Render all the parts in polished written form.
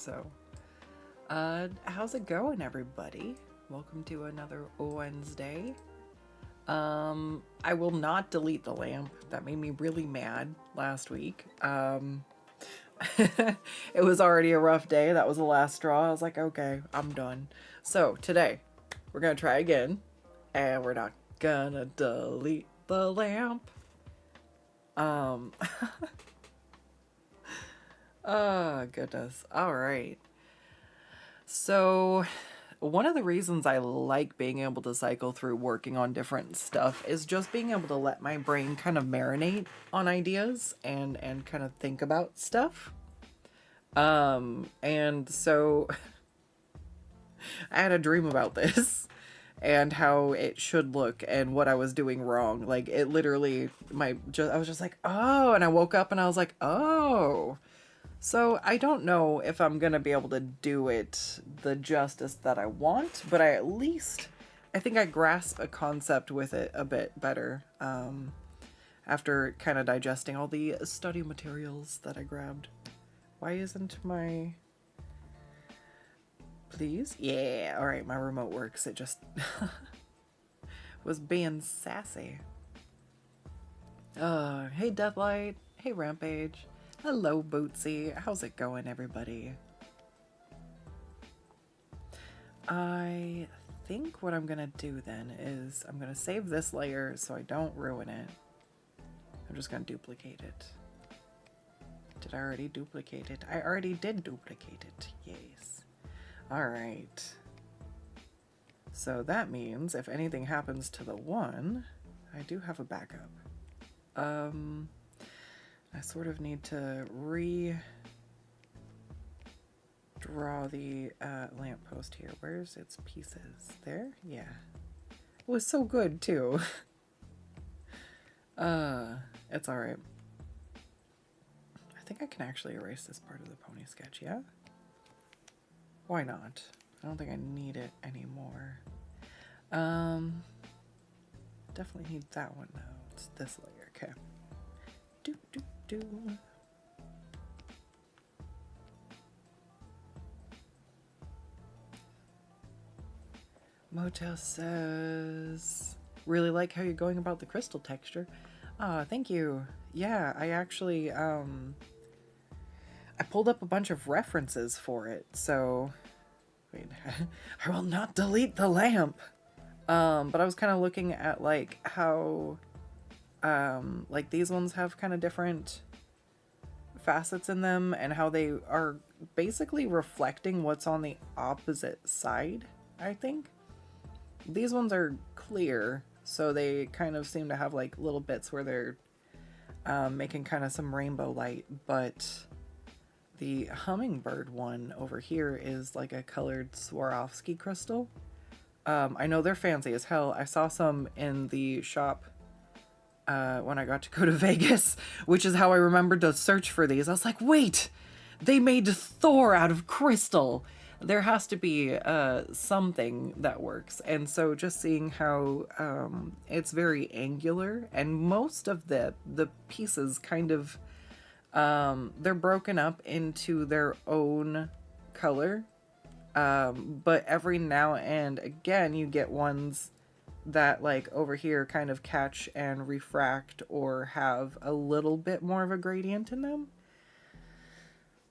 So, how's it going, everybody? Welcome to another Wednesday. I will not delete the lamp. That made me really mad last week. It was already a rough day. That was the last straw. I was like, okay, I'm done. So, today, we're gonna try again, and we're not gonna delete the lamp. Um, oh, goodness. All right. So, one of the reasons I like being able to cycle through working on different stuff is just being able to let my brain kind of marinate on ideas and kind of think about stuff. And so I had a dream about this and how it should look and what I was doing wrong. Like it literally I was just like, "Oh," and I woke up and I was like, "Oh." So I don't know if I'm going to be able to do it the justice that I want, but I think I grasp a concept with it a bit better after kind of digesting all the study materials that I grabbed. Why isn't my... Please? Yeah, alright, my remote works. It just was being sassy. Hey Deathlight. Hey Rampage. Hello, Bootsy. How's it going, everybody? I think what I'm gonna do then is I'm gonna save this layer so I don't ruin it. I'm just gonna duplicate it. Did I already duplicate it? I already did duplicate it. Yes. Alright. So that means if anything happens to the one, I do have a backup. I sort of need to draw the lamppost here. Where's its pieces? There? Yeah. It was so good too. It's alright. I think I can actually erase this part of the pony sketch, yeah? Why not? I don't think I need it anymore. Definitely need that one though. It's this layer, okay. Do. Motel says, really like how you're going about the crystal texture. Thank you. Yeah, I actually, I pulled up a bunch of references for it, so, wait, I will not delete the lamp. But I was kind of looking at, like, how, like, these ones have kind of different facets in them and how they are basically reflecting what's on the opposite side, I think. These ones are clear, so they kind of seem to have like little bits where they're making kind of some rainbow light, but the hummingbird one over here is like a colored Swarovski crystal. I know they're fancy as hell. I saw some in the shop when I got to go to Vegas, which is how I remembered to search for these. I was like, wait, they made Thor out of crystal. There has to be something that works. And so just seeing how it's very angular, and most of the pieces kind of, they're broken up into their own color. But every now and again, you get ones that like over here kind of catch and refract or have a little bit more of a gradient in them.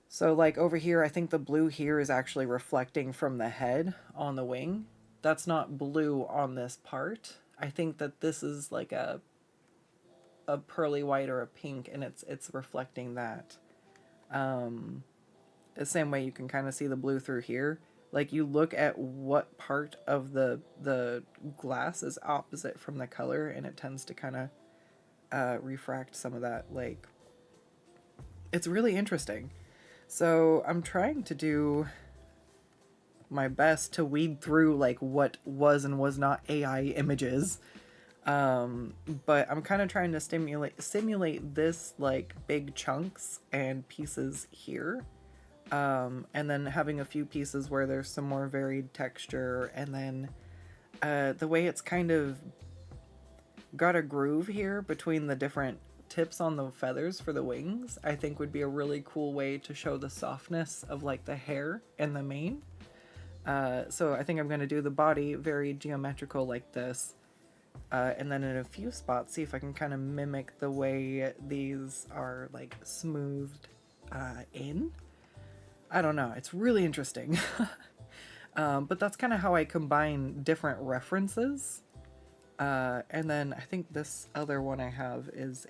So like over here, I think the blue here is actually reflecting from the head on the wing. That's not blue on this part. I think that this is like a pearly white or a pink, and it's reflecting that. The same way you can kind of see the blue through here. Like you look at what part of the glass is opposite from the color, and it tends to kind of refract some of that. Like, it's really interesting. So I'm trying to do my best to weed through like what was and was not AI images. But I'm kind of trying to simulate this like big chunks and pieces here. And then having a few pieces where there's some more varied texture, and then the way it's kind of got a groove here between the different tips on the feathers for the wings, I think would be a really cool way to show the softness of like the hair and the mane. So I think I'm going to do the body very geometrical like this. And then in a few spots, see if I can kind of mimic the way these are like smoothed in. I don't know. It's really interesting. But that's kind of how I combine different references. And then I think this other one I have is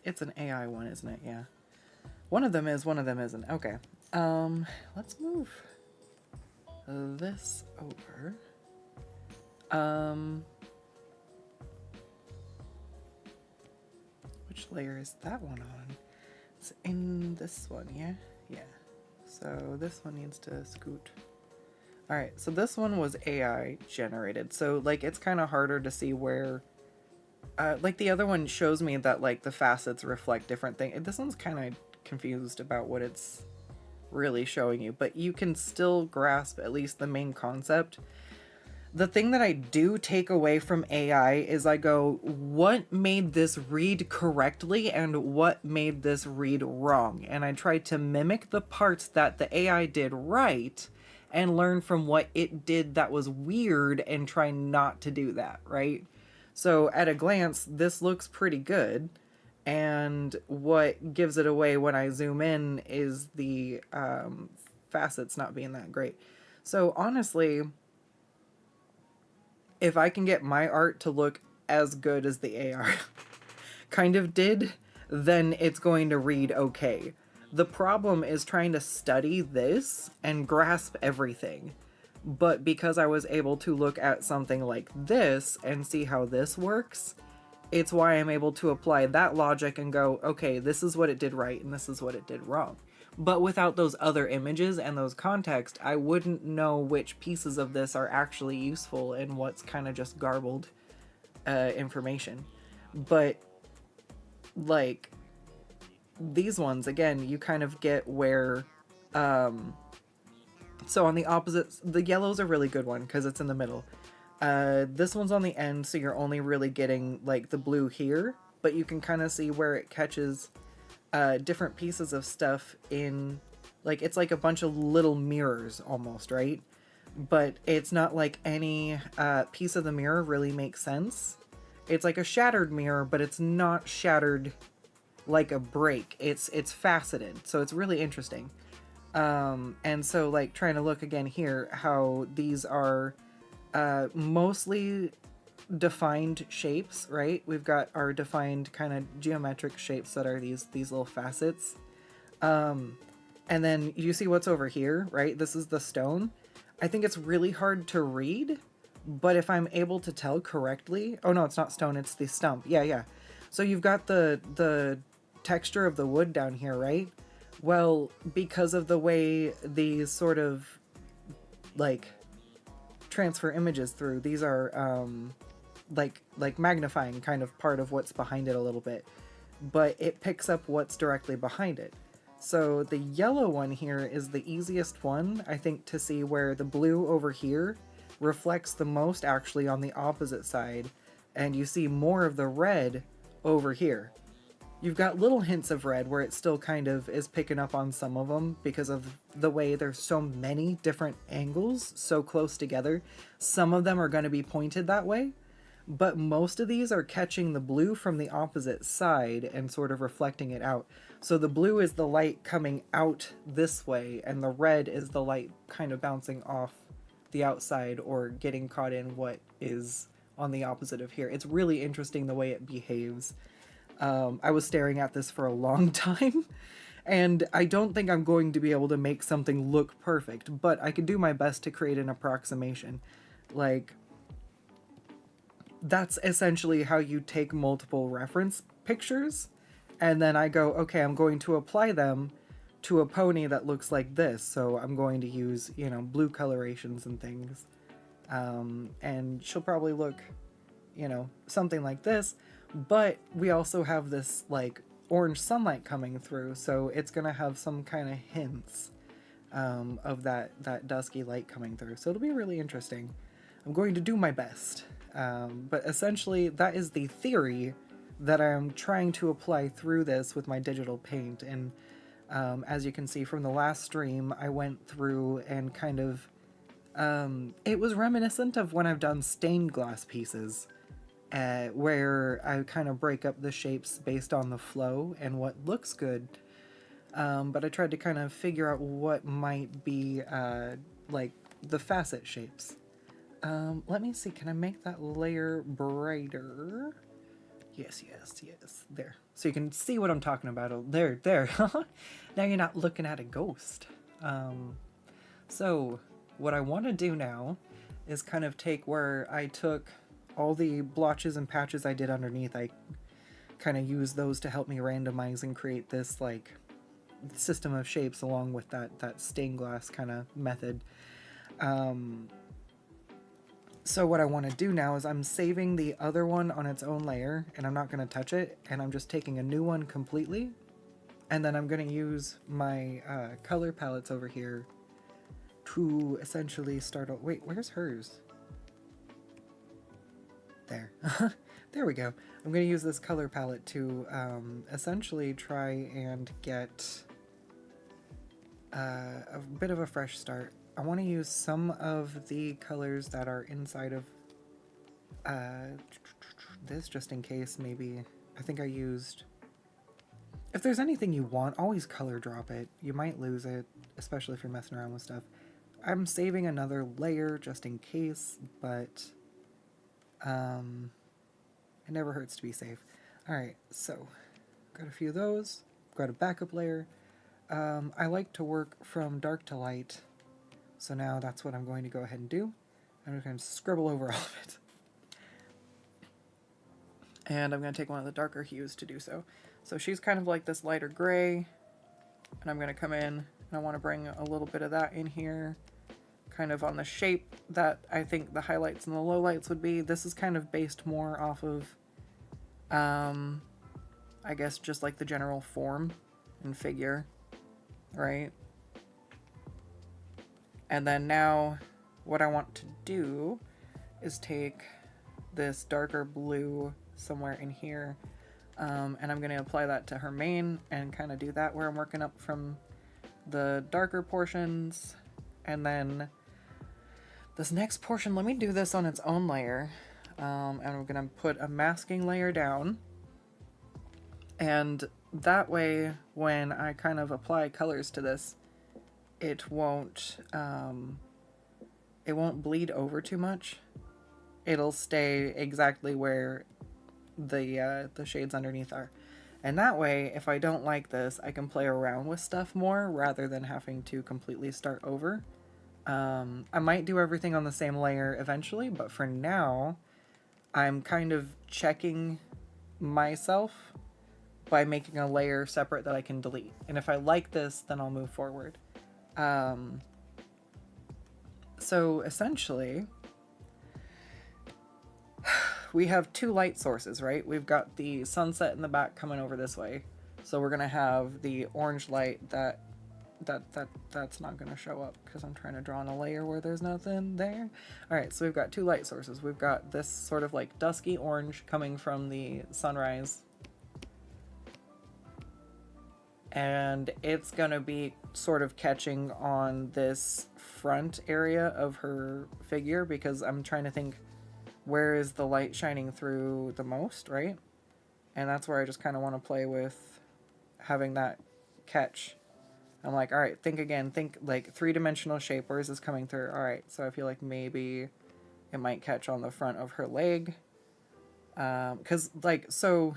it's an AI one, isn't it? Yeah. One of them is, one of them isn't. Okay. Let's move this over. Which layer is that one on? It's in this one, yeah? Yeah. So this one needs to scoot. Alright, so this one was AI generated. So, like, it's kind of harder to see where... like, the other one shows me that, like, the facets reflect different things. This one's kind of confused about what it's really showing you. But you can still grasp at least the main concept. The thing that I do take away from AI is I go, what made this read correctly and what made this read wrong? And I try to mimic the parts that the AI did right and learn from what it did that was weird and try not to do that, right? So at a glance, this looks pretty good. And what gives it away when I zoom in is the facets not being that great. So honestly... if I can get my art to look as good as the AR kind of did, then it's going to read okay. The problem is trying to study this and grasp everything. But because I was able to look at something like this and see how this works, it's why I'm able to apply that logic and go, okay, this is what it did right and this is what it did wrong. But without those other images and those context, I wouldn't know which pieces of this are actually useful and what's kind of just garbled information. But, like, these ones, again, you kind of get where... so on the opposites, the yellow's a really good one because it's in the middle. This one's on the end, so you're only really getting, like, the blue here. But you can kind of see where it catches... different pieces of stuff in, like, it's like a bunch of little mirrors almost, right? But it's not like any piece of the mirror really makes sense. It's like a shattered mirror, but it's not shattered like a break. It's faceted, so it's really interesting. And so, like, trying to look again here, how these are mostly defined shapes, right? We've got our defined kind of geometric shapes that are these little facets. And then you see what's over here, right? This is the stone. I think it's really hard to read, but if I'm able to tell correctly... oh no, it's not stone, it's the stump. Yeah. So you've got the texture of the wood down here, right? Well, because of the way these sort of, like, transfer images through, these are like magnifying kind of part of what's behind it a little bit, but it picks up what's directly behind it. So the yellow one here is the easiest one, I think, to see, where the blue over here reflects the most actually on the opposite side, and you see more of the red over here. You've got little hints of red where it still kind of is picking up on some of them because of the way there's so many different angles so close together. Some of them are going to be pointed that way, but most of these are catching the blue from the opposite side and sort of reflecting it out. So the blue is the light coming out this way, and the red is the light kind of bouncing off the outside or getting caught in what is on the opposite of here. It's really interesting the way it behaves. I was staring at this for a long time, and I don't think I'm going to be able to make something look perfect, but I can do my best to create an approximation. Like, that's essentially how you take multiple reference pictures, and then I go, okay, I'm going to apply them to a pony that looks like this, so I'm going to use, you know, blue colorations and things, and she'll probably look, you know, something like this, but we also have this, like, orange sunlight coming through, so it's gonna have some kind of hints of that dusky light coming through, so it'll be really interesting. I'm going to do my best. But essentially, that is the theory that I'm trying to apply through this with my digital paint. And as you can see from the last stream, I went through and kind of, it was reminiscent of when I've done stained glass pieces, where I kind of break up the shapes based on the flow and what looks good. But I tried to kind of figure out what might be like the facet shapes. Let me see, can I make that layer brighter? Yes, yes, yes. There. So you can see what I'm talking about. Oh, there, there. Now you're not looking at a ghost. So what I want to do now is kind of take where I took all the blotches and patches I did underneath. I kind of use those to help me randomize and create this like system of shapes along with that stained glass kind of method. So what I want to do now is I'm saving the other one on its own layer, and I'm not going to touch it, and I'm just taking a new one completely, and then I'm going to use my color palettes over here to essentially start out. Wait, where's hers? There. There we go. I'm going to use this color palette to essentially try and get a bit of a fresh start. I want to use some of the colors that are inside of this, just in case. Maybe I think I used, if there's anything you want, always color drop it. You might lose it, especially if you're messing around with stuff. I'm saving another layer just in case, but it never hurts to be safe. Alright, so got a few of those, got a backup layer. I like to work from dark to light, so now that's what I'm going to go ahead and do. I'm just going to scribble over all of it. And I'm going to take one of the darker hues to do so. So she's kind of like this lighter gray, and I'm going to come in and I want to bring a little bit of that in here, kind of on the shape that I think the highlights and the lowlights would be. This is kind of based more off of, I guess, just like the general form and figure, right? And then now what I want to do is take this darker blue somewhere in here, and I'm going to apply that to her mane and kind of do that where I'm working up from the darker portions. And then this next portion, let me do this on its own layer, and I'm going to put a masking layer down, and that way when I kind of apply colors to this, it won't bleed over too much. It'll stay exactly where the shades underneath are. And that way, if I don't like this, I can play around with stuff more rather than having to completely start over. I might do everything on the same layer eventually, but for now, I'm kind of checking myself by making a layer separate that I can delete. And if I like this, then I'll move forward. So essentially, we have two light sources, right? We've got the sunset in the back coming over this way. So we're gonna have the orange light that's not gonna show up because I'm trying to draw on a layer where there's nothing there. All right, so we've got two light sources. We've got this sort of like dusky orange coming from the sunrise, and it's gonna be sort of catching on this front area of her figure because I'm trying to think, where is the light shining through the most, right? And that's where I just kind of want to play with having that catch. I'm like, all right, think again, think like three-dimensional shape. Where is this coming through? All right, so I feel like maybe it might catch on the front of her leg. Because like, so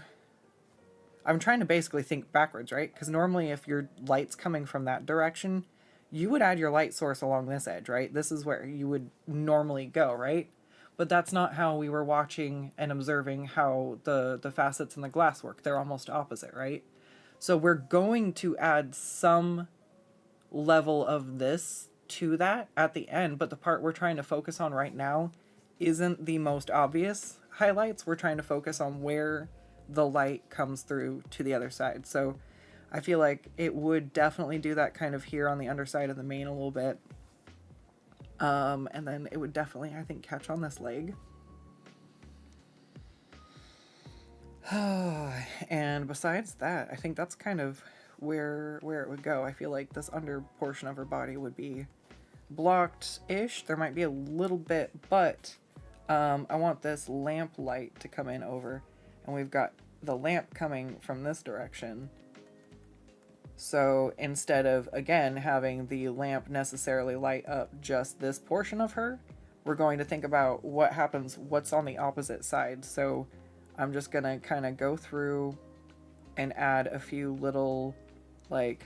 I'm trying to basically think backwards, right? Because normally if your light's coming from that direction, you would add your light source along this edge, right? This is where you would normally go, right? But that's not how we were watching and observing how the facets in the glass work. They're almost opposite, right? So we're going to add some level of this to that at the end, but the part we're trying to focus on right now isn't the most obvious highlights. We're trying to focus on where the light comes through to the other side. So I feel like it would definitely do that kind of here on the underside of the mane a little bit. And then it would definitely, I think, catch on this leg. And besides that, I think that's kind of where it would go. I feel like this under portion of her body would be blocked-ish. There might be a little bit, but I want this lamp light to come in over, and we've got the lamp coming from this direction. So instead of, again, having the lamp necessarily light up just this portion of her, we're going to think about what happens, what's on the opposite side. So I'm just going to kind of go through and add a few little, like,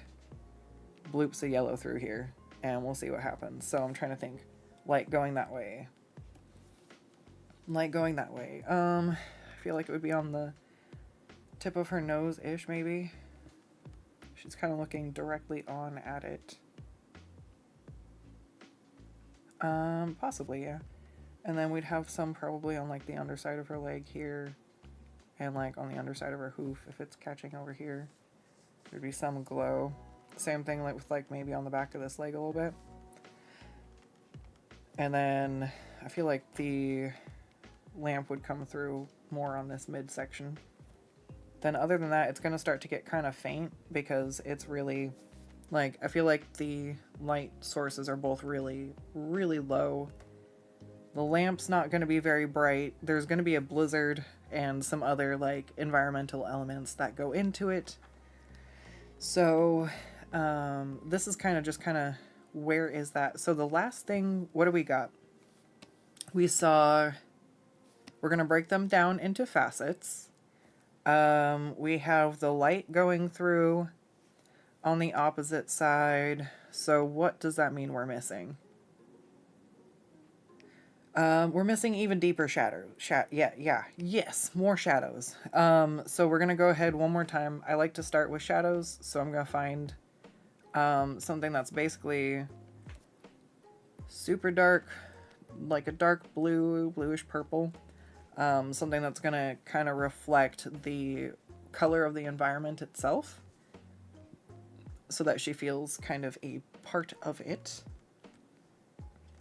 bloops of yellow through here, and we'll see what happens. So I'm trying to think, light going that way. Light going that way. I feel like it would be on the tip of her nose-ish, maybe. She's kind of looking directly on at it. Possibly, yeah. And then we'd have some probably on like the underside of her leg here, and like on the underside of her hoof if it's catching over here. There'd be some glow. Same thing like with like maybe on the back of this leg a little bit. And then I feel like the lamp would come through more on this midsection. Then other than that, it's going to start to get kind of faint because it's really, like, I feel like the light sources are both really, really low. The lamp's not going to be very bright. There's going to be a blizzard and some other, like, environmental elements that go into it. So, this is kind of just kind of, where is that? So the last thing, what do we got? We saw, we're going to break them down into facets. We have the light going through on the opposite side. So what does that mean we're missing? We're missing even deeper shadows. Yes, more shadows. So we're going to go ahead one more time. I like to start with shadows, so I'm going to find something that's basically super dark, like a dark blue, bluish purple. Something that's going to kind of reflect the color of the environment itself so that she feels kind of a part of it.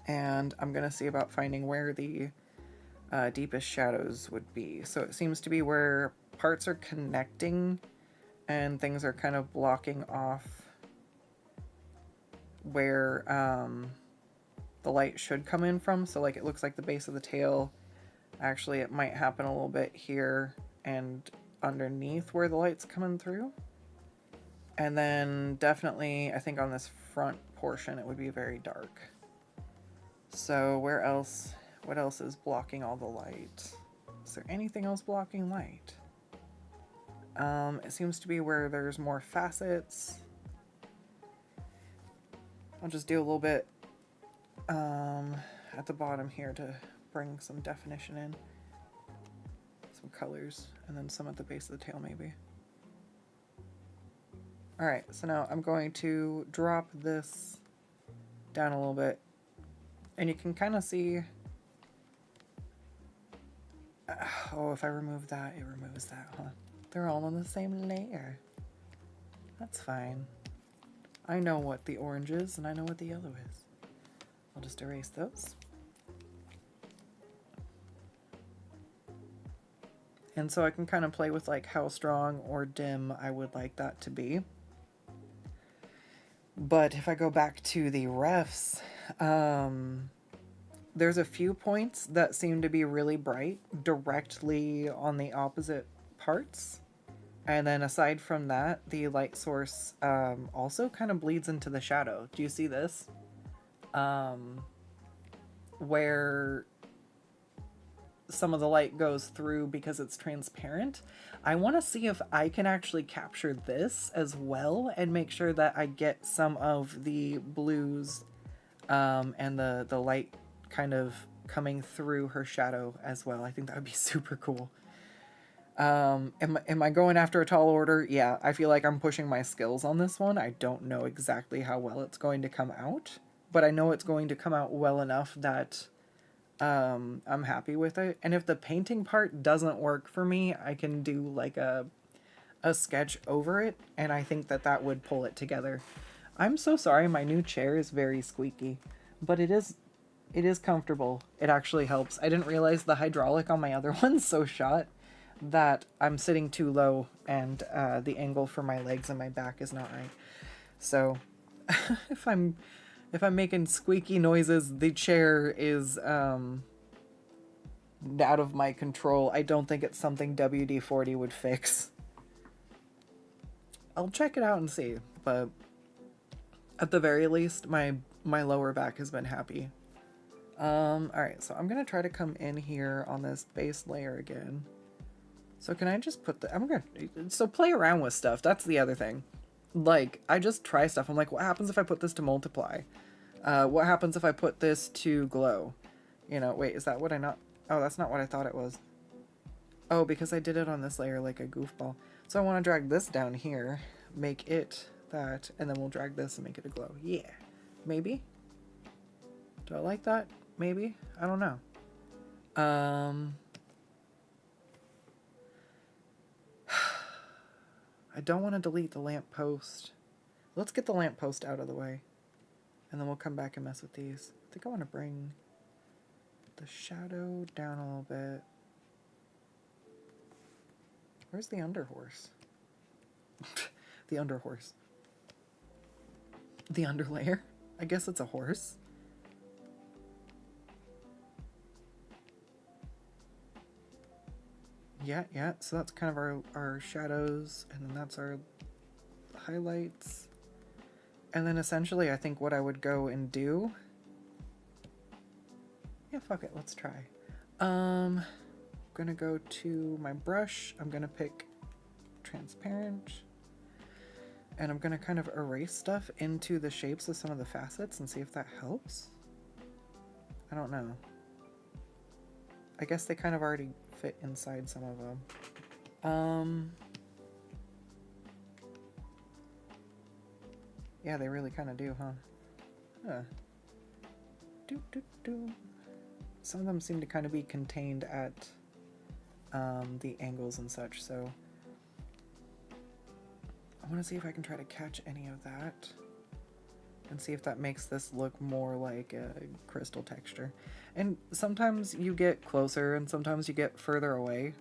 And I'm going to see about finding where the deepest shadows would be. So it seems to be where parts are connecting and things are kind of blocking off where the light should come in from. So like it looks like the base of the tail. Actually, it might happen a little bit here and underneath where the light's coming through. And then definitely, I think on this front portion, it would be very dark. So where else, what else is blocking all the light? Is there anything else blocking light? It seems to be where there's more facets. I'll just do a little bit at the bottom here to bring some definition in, some colors, and then some at the base of the tail maybe. Alright, so now I'm going to drop this down a little bit, and you can kind of see, oh, if I remove that, it removes that, huh? They're all on the same layer. That's fine. I know what the orange is, and I know what the yellow is. I'll just erase those. And so I can kind of play with like how strong or dim I would like that to be. But if I go back to the refs, there's a few points that seem to be really bright directly on the opposite parts. And then aside from that, the light source also kind of bleeds into the shadow. Do you see this? Where some of the light goes through because it's transparent. I want to see if I can actually capture this as well and make sure that I get some of the blues and the light kind of coming through her shadow as well. I think that would be super cool. Am I going after a tall order? Yeah, I feel like I'm pushing my skills on this one. I don't know exactly how well it's going to come out, but I know it's going to come out well enough that I'm happy with it. And if the painting part doesn't work for me, I can do like a sketch over it, and I think that that would pull it together. I'm so sorry, my new chair is very squeaky, but it is comfortable. It actually helps. I didn't realize the hydraulic on my other one's so shot. that I'm sitting too low and the angle for my legs and my back is not right. So if I'm making squeaky noises, the chair is out of my control. I don't think it's something WD-40 would fix. I'll check it out and see, but at the very least, my lower back has been happy. Alright, so I'm gonna try to come in here on this base layer again. So can I just put so play around with stuff, that's the other thing. Like, I just try stuff. I'm like, what happens if I put this to multiply? What happens if I put this to glow? You know, wait, is that what oh, that's not what I thought it was. Oh, because I did it on this layer like a goofball. So I want to drag this down here, make it that, and then we'll drag this and make it a glow. Yeah, maybe? Do I like that? Maybe? I don't know. I don't want to delete the lamp post. Let's get the lamp post out of the way. And then we'll come back and mess with these. I think I want to bring the shadow down a little bit. Where's the underhorse? The underhorse. The underlayer? I guess it's a horse. Yeah, so that's kind of our shadows, and then that's our highlights. And then essentially I think what I would go and do... Yeah, fuck it, let's try. I'm gonna go to my brush, I'm gonna pick transparent, and I'm gonna kind of erase stuff into the shapes of some of the facets and see if that helps. I don't know. I guess they kind of already fit inside some of them. Yeah, they really kind of do, huh? Some of them seem to kind of be contained at the angles and such, so I want to see if I can try to catch any of that and see if that makes this look more like a crystal texture. And sometimes you get closer and sometimes you get further away.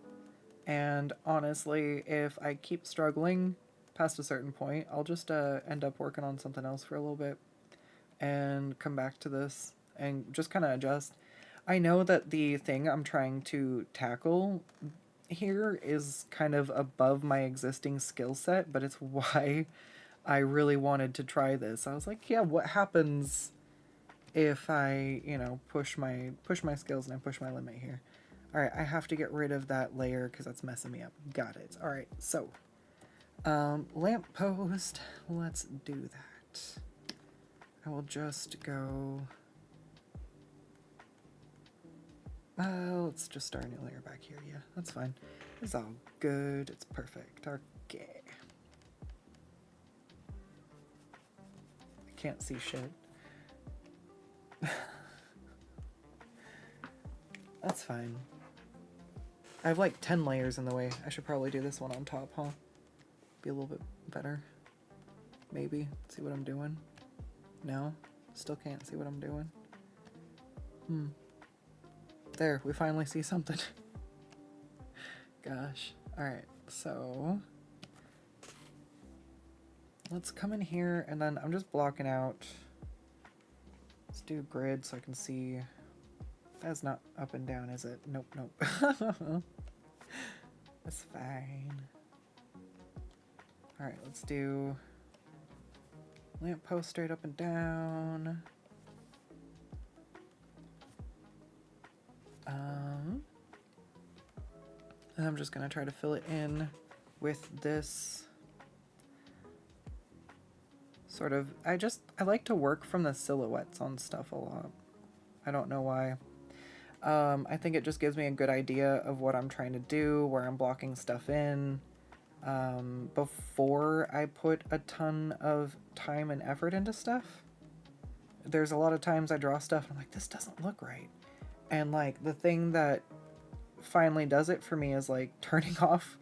And honestly, if I keep struggling past a certain point, I'll just end up working on something else for a little bit and come back to this and just kind of adjust. I know that the thing I'm trying to tackle here is kind of above my existing skill set, but it's why I really wanted to try this. I was like, yeah, what happens if I, you know, push my skills and I push my limit here? All right, I have to get rid of that layer because that's messing me up. Got it. All right, so lamppost, let's do that. I will just go, let's just start a new layer back here. Yeah, that's fine. It's all good. It's perfect. Okay. Can't see shit. That's fine. I have like 10 layers in the way. I should probably do this one on top, huh? Be a little bit better. Maybe. See what I'm doing. No? Still can't see what I'm doing. There, we finally see something. Gosh. Alright, so let's come in here and then I'm just blocking out. Let's do grid so I can see. That's not up and down, is it? Nope, nope. That's fine. Alright, let's do lamppost straight up and down. And I'm just gonna try to fill it in with this sort of, I like to work from the silhouettes on stuff a lot. I don't know why. I think it just gives me a good idea of what I'm trying to do, where I'm blocking stuff in, before I put a ton of time and effort into stuff. There's a lot of times I draw stuff and I'm like, this doesn't look right. And like the thing that finally does it for me is like turning off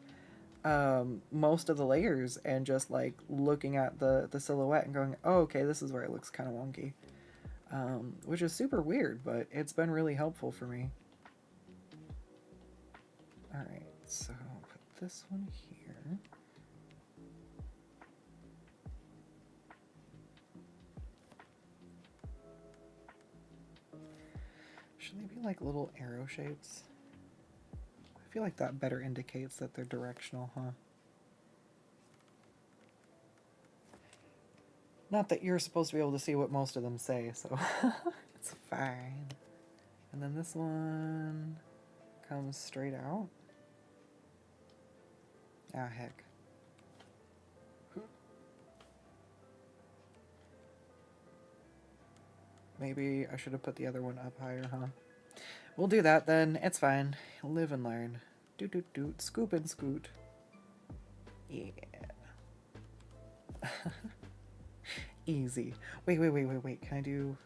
most of the layers and just like looking at the silhouette and going, oh, okay, this is where it looks kind of wonky. Which is super weird, but it's been really helpful for me. Alright, so put this one here. Should they be like little arrow shapes? I feel like that better indicates that they're directional, huh? Not that you're supposed to be able to see what most of them say, so it's fine. And then this one comes straight out. Ah, heck. Maybe I should have put the other one up higher, huh? We'll do that then. It's fine. Live and learn. Doot doot doot. Scoop and scoot. Yeah. Easy. Wait. Can I do...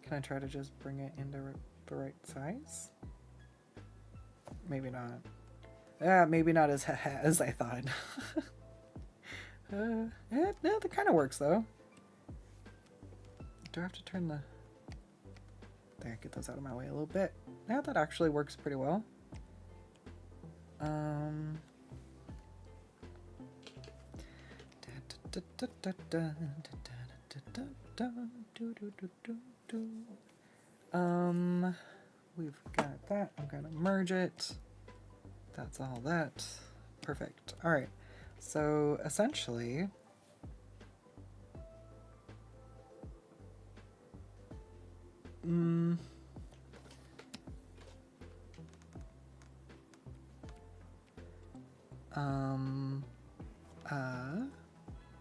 Can I try to just bring it into the right size? Maybe not. Yeah, maybe not as as I thought. Yeah, that kind of works though. Do I have to turn the... There, get those out of my way a little bit. Yeah, that actually works pretty well. We've got that. I'm gonna merge it. That's all that. Perfect. All right. So essentially,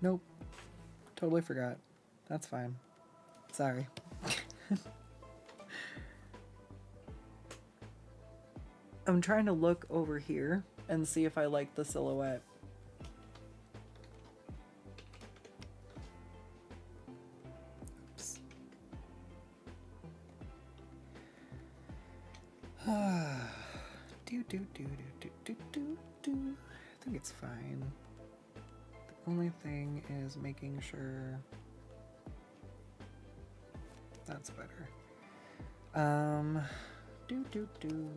nope. Totally forgot. That's fine. Sorry. I'm trying to look over here and see if I like the silhouette. Oops. I think it's fine. The only thing is making sure that's better.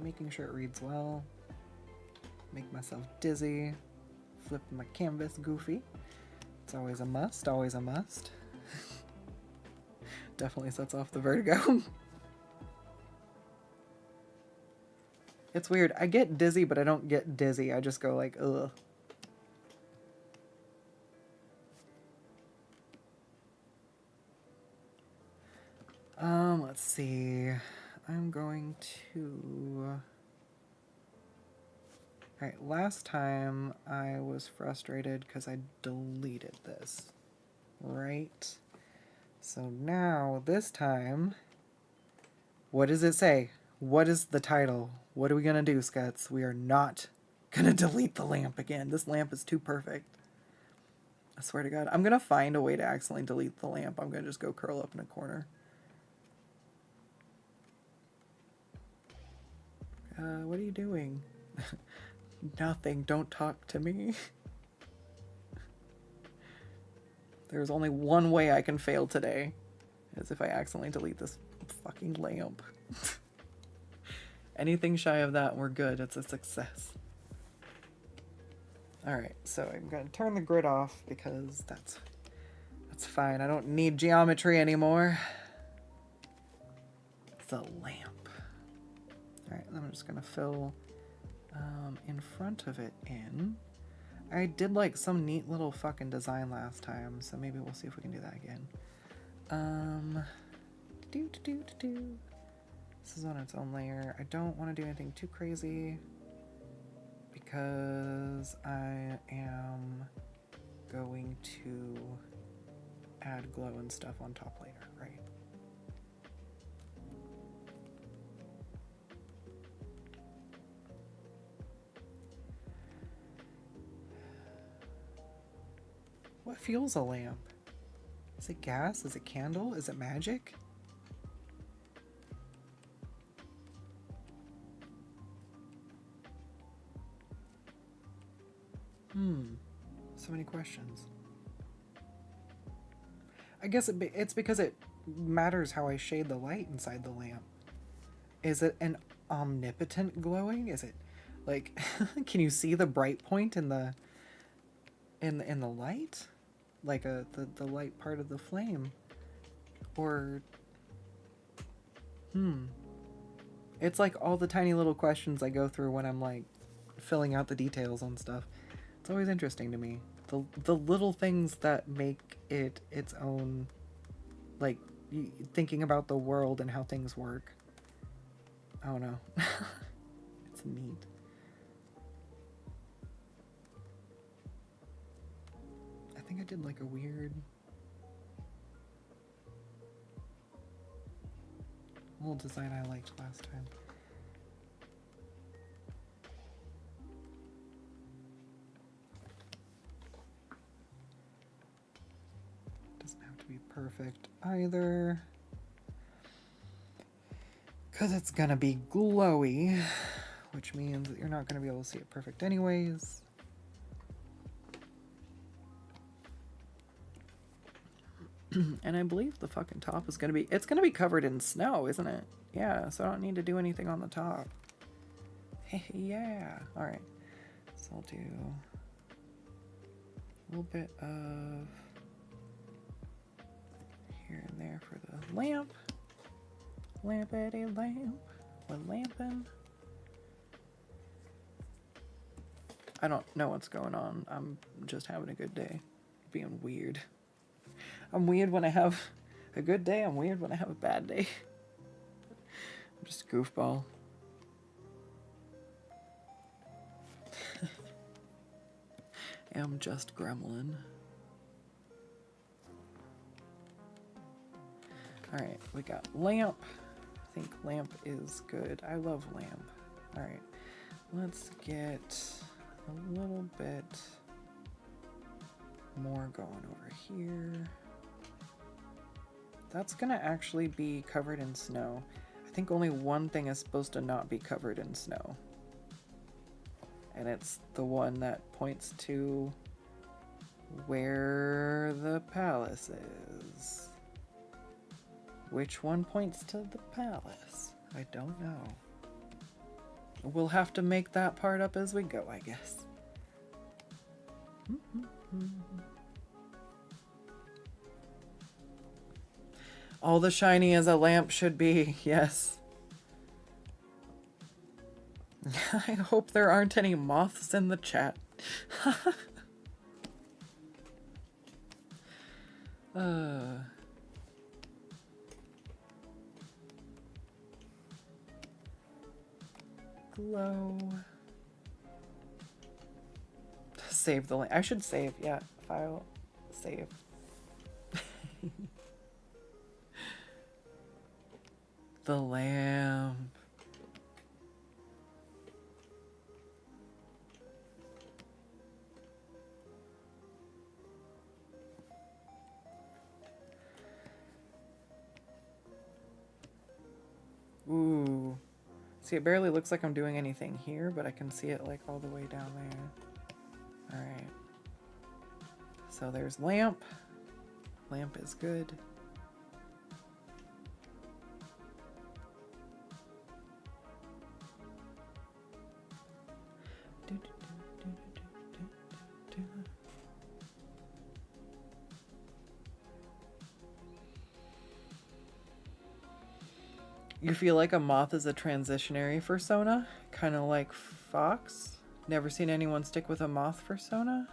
Making sure it reads well. Make myself dizzy. Flip my canvas goofy. It's always a must, always a must. Definitely sets off the vertigo. It's weird. I get dizzy, but I don't get dizzy. I just go like, ugh. Let's see. I'm going to... Alright, last time I was frustrated because I deleted this. Right? So now, this time, what does it say? What is the title? What are we gonna do, Scuts? We are not gonna delete the lamp again. This lamp is too perfect. I swear to God. I'm gonna find a way to accidentally delete the lamp. I'm gonna just go curl up in a corner. What are you doing? Nothing. Don't talk to me. There's only one way I can fail today. Is if I accidentally delete this fucking lamp. Anything shy of that, we're good. It's a success. Alright, so I'm going to turn the grid off because that's fine. I don't need geometry anymore. It's a lamp. Alright, I'm just going to fill in front of it in. I did like some neat little fucking design last time, so maybe we'll see if we can do that again. This is on its own layer. I don't want to do anything too crazy because I am going to add glow and stuff on top later, right? What fuels a lamp? Is it gas? Is it candle? Is it magic? So many questions. I guess it's because it matters how I shade the light inside the lamp. Is it an omnipotent glowing? Is it like can you see the bright point in the in the light? Like the light part of the flame? Or it's like all the tiny little questions I go through when I'm like filling out the details on stuff. It's always interesting to me. The little things that make it its own, like thinking about the world and how things work. I don't know. It's neat. I think I did like a weird little design I liked last time. Doesn't have to be perfect either, because it's gonna be glowy, which means that you're not gonna be able to see it perfect anyways. And I believe the fucking top is gonna be, it's gonna be covered in snow, isn't it? Yeah, so I don't need to do anything on the top. Yeah. All right. So I'll do a little bit of here and there for the lamp. Lampity lamp. We're lamping. I don't know what's going on. I'm just having a good day. Being weird. I'm weird when I have a good day. I'm weird when I have a bad day. I'm just a goofball. I'm just gremlin. Alright, we got lamp. I think lamp is good. I love lamp. Alright, let's get a little bit more going over here. That's gonna actually be covered in snow. I think only one thing is supposed to not be covered in snow. And it's the one that points to where the palace is. Which one points to the palace? I don't know. We'll have to make that part up as we go, I guess. All the shiny as a lamp should be, yes. I hope there aren't any moths in the chat. Glow. Save the link. I should save, yeah. File, save. The lamp. Ooh. See, it barely looks like I'm doing anything here, but I can see it like all the way down there. Alright. So there's lamp. Lamp is good. You feel like a moth is a transitionary persona? Kind of like Fox? Never seen anyone stick with a moth persona?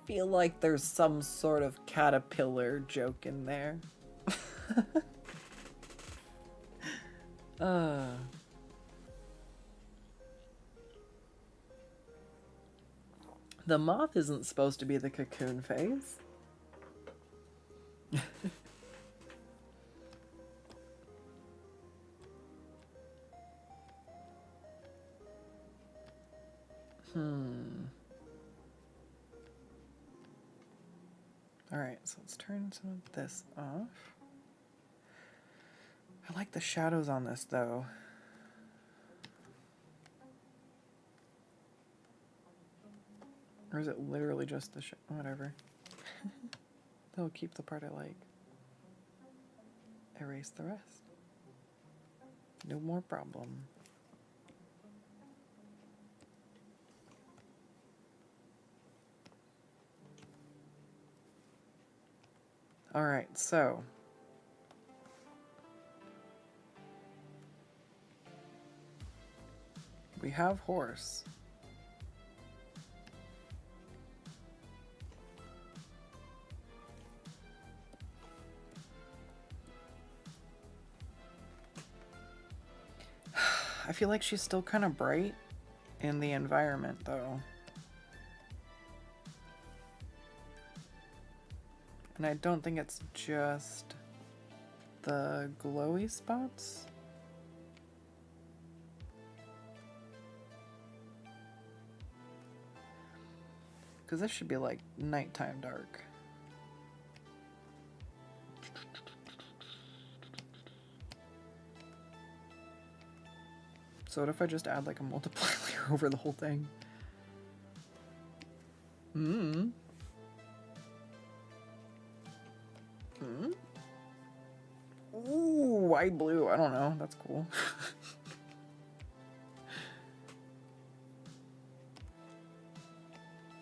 Feel like there's some sort of caterpillar joke in there. The moth isn't supposed to be the cocoon phase. Alright, so let's turn some of this off. I like the shadows on this though. Or is it literally just the whatever. They'll keep the part I like. Erase the rest. No more problem. Alright, so we have horse. I feel like she's still kind of bright in the environment, though. And I don't think it's just the glowy spots. Because this should be like nighttime dark. So what if I just add like a multiply layer over the whole thing? Ooh, white blue. I don't know. That's cool.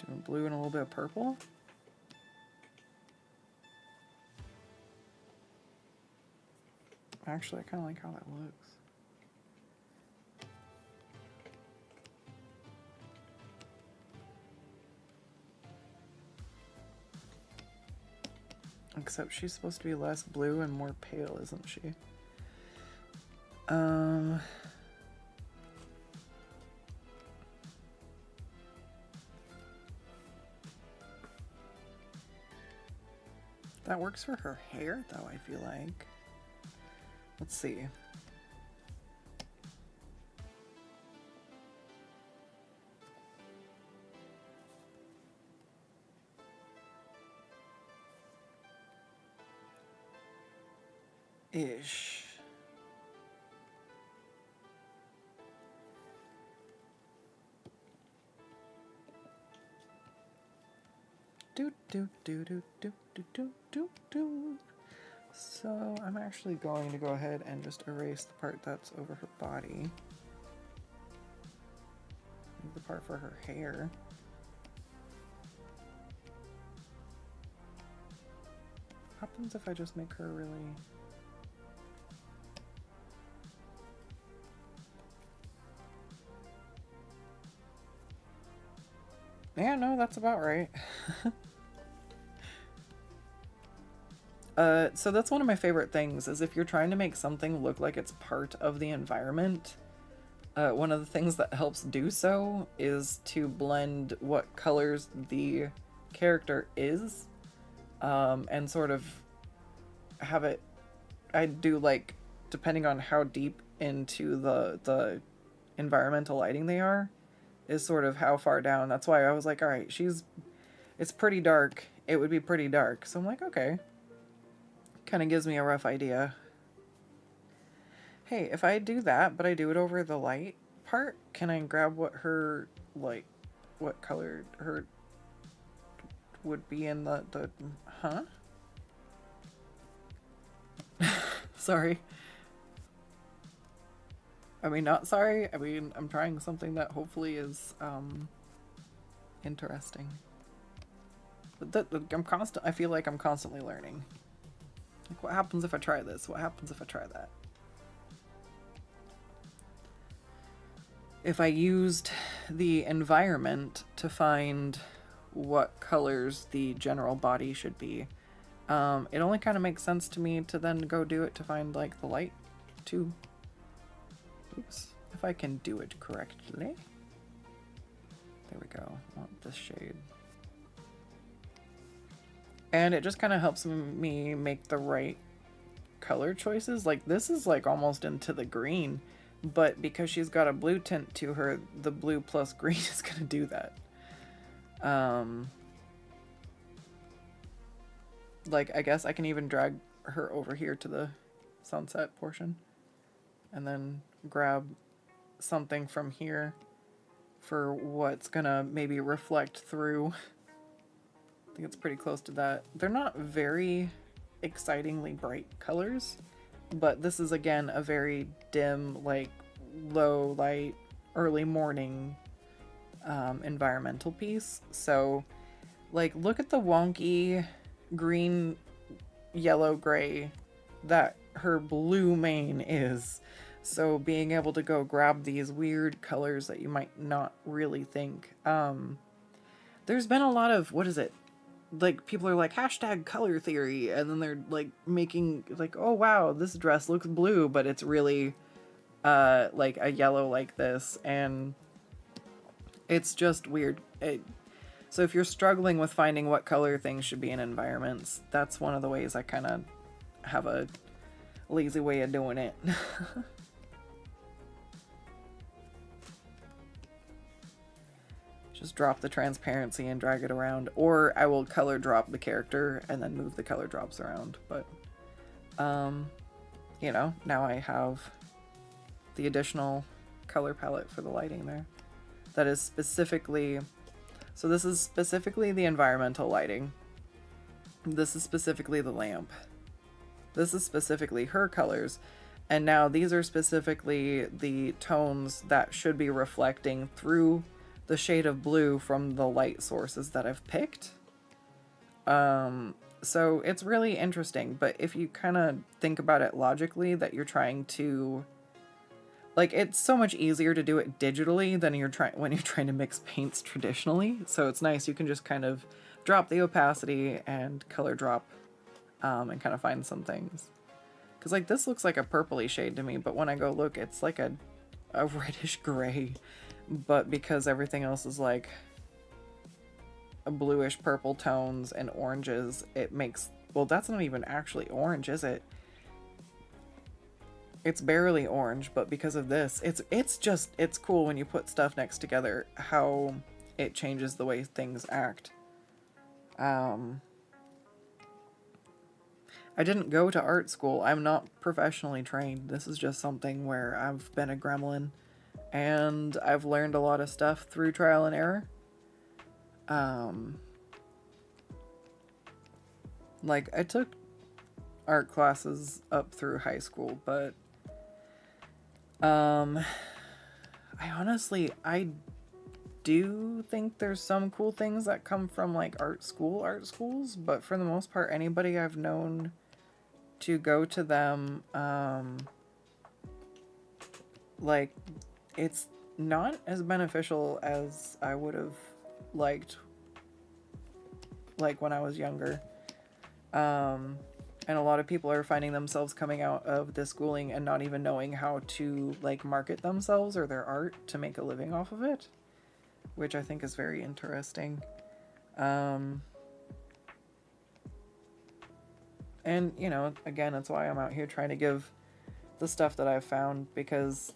Doing blue and a little bit of purple. Actually, I kind of like how that looks. Except she's supposed to be less blue and more pale, isn't she? That works for her hair, though, I feel like. Let's see. Ish. So I'm actually going to go ahead and just erase the part that's over her body. The part for her hair. What happens if I just make her really... Yeah, no, that's about right. So that's one of my favorite things, is if you're trying to make something look like it's part of the environment, one of the things that helps do so is to blend what colors the character is, and sort of have it, I do like, depending on how deep into the environmental lighting they are, is sort of how far down. That's why I was like, all right, it's pretty dark. It would be pretty dark. So I'm like, okay. Kind of gives me a rough idea. Hey, if I do that, but I do it over the light part, can I grab what her, like, what color her would be in the huh? Sorry. I mean, not sorry. I mean, I'm trying something that hopefully is, interesting. But I feel like I'm constantly learning. Like, what happens if I try this? What happens if I try that? If I used the environment to find what colors the general body should be, it only kind of makes sense to me to then go do it to find, like, the light, too. Oops. If I can do it correctly. There we go. I want this shade. And it just kind of helps me make the right color choices. Like, this is, like, almost into the green. But because she's got a blue tint to her, the blue plus green is going to do that. Like, I guess I can even drag her over here to the sunset portion. And then grab something from here for what's gonna maybe reflect through. I think it's pretty close to that. They're not very excitingly bright colors, but this is again a very dim, like low light, early morning environmental piece. So like look at the wonky green, yellow, gray that her blue mane is. So being able to go grab these weird colors that you might not really think. There's been a lot of, what is it? Like people are like hashtag color theory, and then they're like making like, oh wow, this dress looks blue, but it's really like a yellow like this, and it's just weird. So if you're struggling with finding what color things should be in environments, that's one of the ways I kind of have a lazy way of doing it. Just drop the transparency and drag it around, or I will color drop the character and then move the color drops around. But you know, now I have the additional color palette for the lighting there. That is specifically, so this is specifically the environmental lighting. This is specifically the lamp. This is specifically her colors. And now these are specifically the tones that should be reflecting through the shade of blue from the light sources that I've picked. So it's really interesting, but if you kind of think about it logically, that you're trying to, like, it's so much easier to do it digitally than when you're trying to mix paints traditionally. So it's nice, you can just kind of drop the opacity and color drop and kind of find some things. Because like this looks like a purpley shade to me, but when I go look, it's like a reddish gray. But because everything else is like a bluish purple tones and oranges, it makes, well, that's not even actually orange, is it? It's barely orange, but because of this, it's cool when you put stuff next together, how it changes the way things act. I didn't go to art school. I'm not professionally trained. This is just something where I've been a gremlin and I've learned a lot of stuff through trial and error. Like I took art classes up through high school, but I do think there's some cool things that come from like art schools, but for the most part, anybody I've known to go to them, like it's not as beneficial as I would have liked, like when I was younger. And a lot of people are finding themselves coming out of this schooling and not even knowing how to like market themselves or their art to make a living off of it, which I think is very interesting. And you know, again, that's why I'm out here trying to give the stuff that I've found, because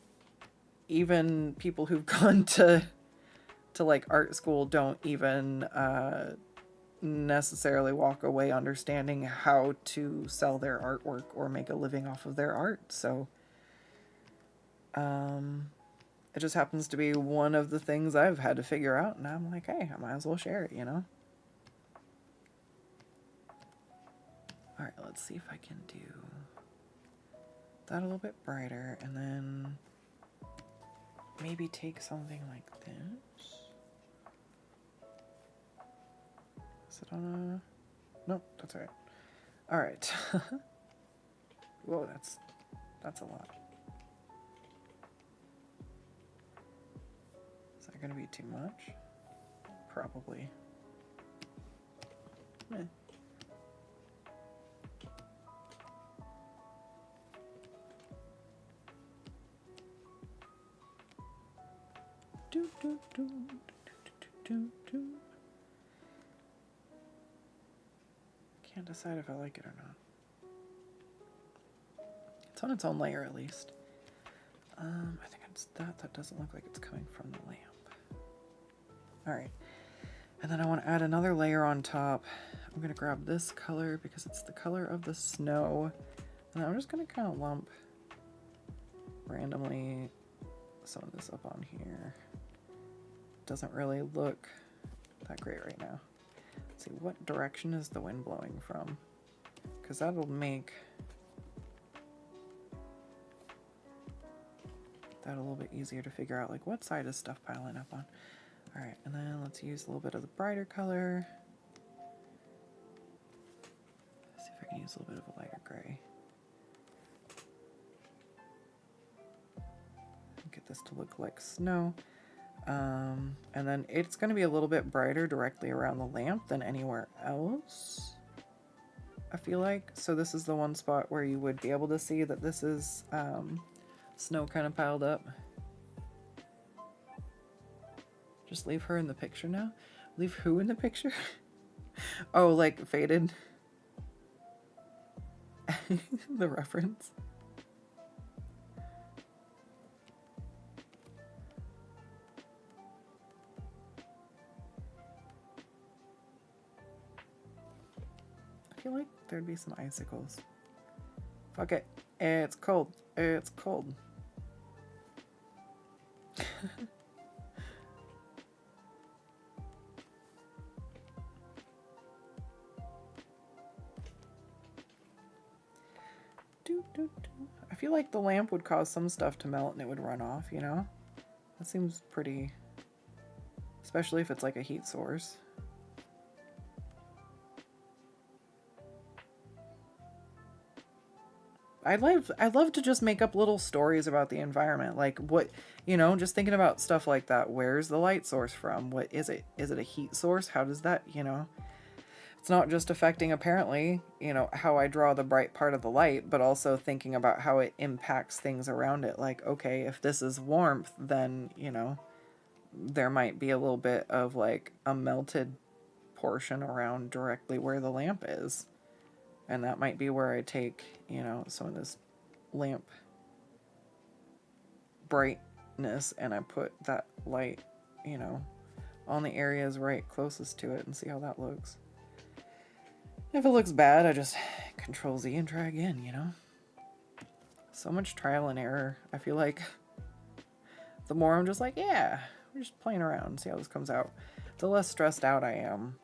even people who've gone to like art school don't even necessarily walk away understanding how to sell their artwork or make a living off of their art. So it just happens to be one of the things I've had to figure out, and I'm like, hey, I might as well share it, you know? All right, let's see if I can do that a little bit brighter, and then maybe take something like this. Is it on a... Nope, that's all right. All right. Whoa, that's a lot. Is that gonna be too much? Probably. Eh. Do, do, do, do, do. Can't decide if I like it or not. It's on its own layer at least. I think it's that doesn't look like it's coming from the lamp. Alright. And then I want to add another layer on top. I'm going to grab this color because it's the color of the snow. And I'm just going to kind of lump randomly some of this up on here. doesn't really look that great right now. Let's see, what direction is the wind blowing from? Because that'll make that a little bit easier to figure out, like what side is stuff piling up on. All right, and then let's use a little bit of the brighter color. Let's see if I can use a little bit of a lighter gray. Get this to look like snow. And then it's going to be a little bit brighter directly around the lamp than anywhere else, I feel like. So this is the one spot where you would be able to see that this is snow kind of piled up. Just leave her in the picture now? Leave who in the picture? Oh, like faded? The reference. I feel like there'd be some icicles. Fuck it. It's cold. It's cold. I feel like the lamp would cause some stuff to melt and it would run off, you know? That seems pretty... Especially if it's like a heat source. I'd love to just make up little stories about the environment. Like what, you know, just thinking about stuff like that. Where's the light source from? What is it? Is it a heat source? How does that, you know? It's not just affecting, apparently, you know, how I draw the bright part of the light, but also thinking about how it impacts things around it. Like, okay, if this is warmth, then, you know, there might be a little bit of like a melted portion around directly where the lamp is. And that might be where I take, you know, some of this lamp brightness and I put that light, you know, on the areas right closest to it and see how that looks. If it looks bad, I just Control Z and try again, you know? So much trial and error. I feel like the more I'm just like, yeah, we're just playing around and see how this comes out, the less stressed out I am.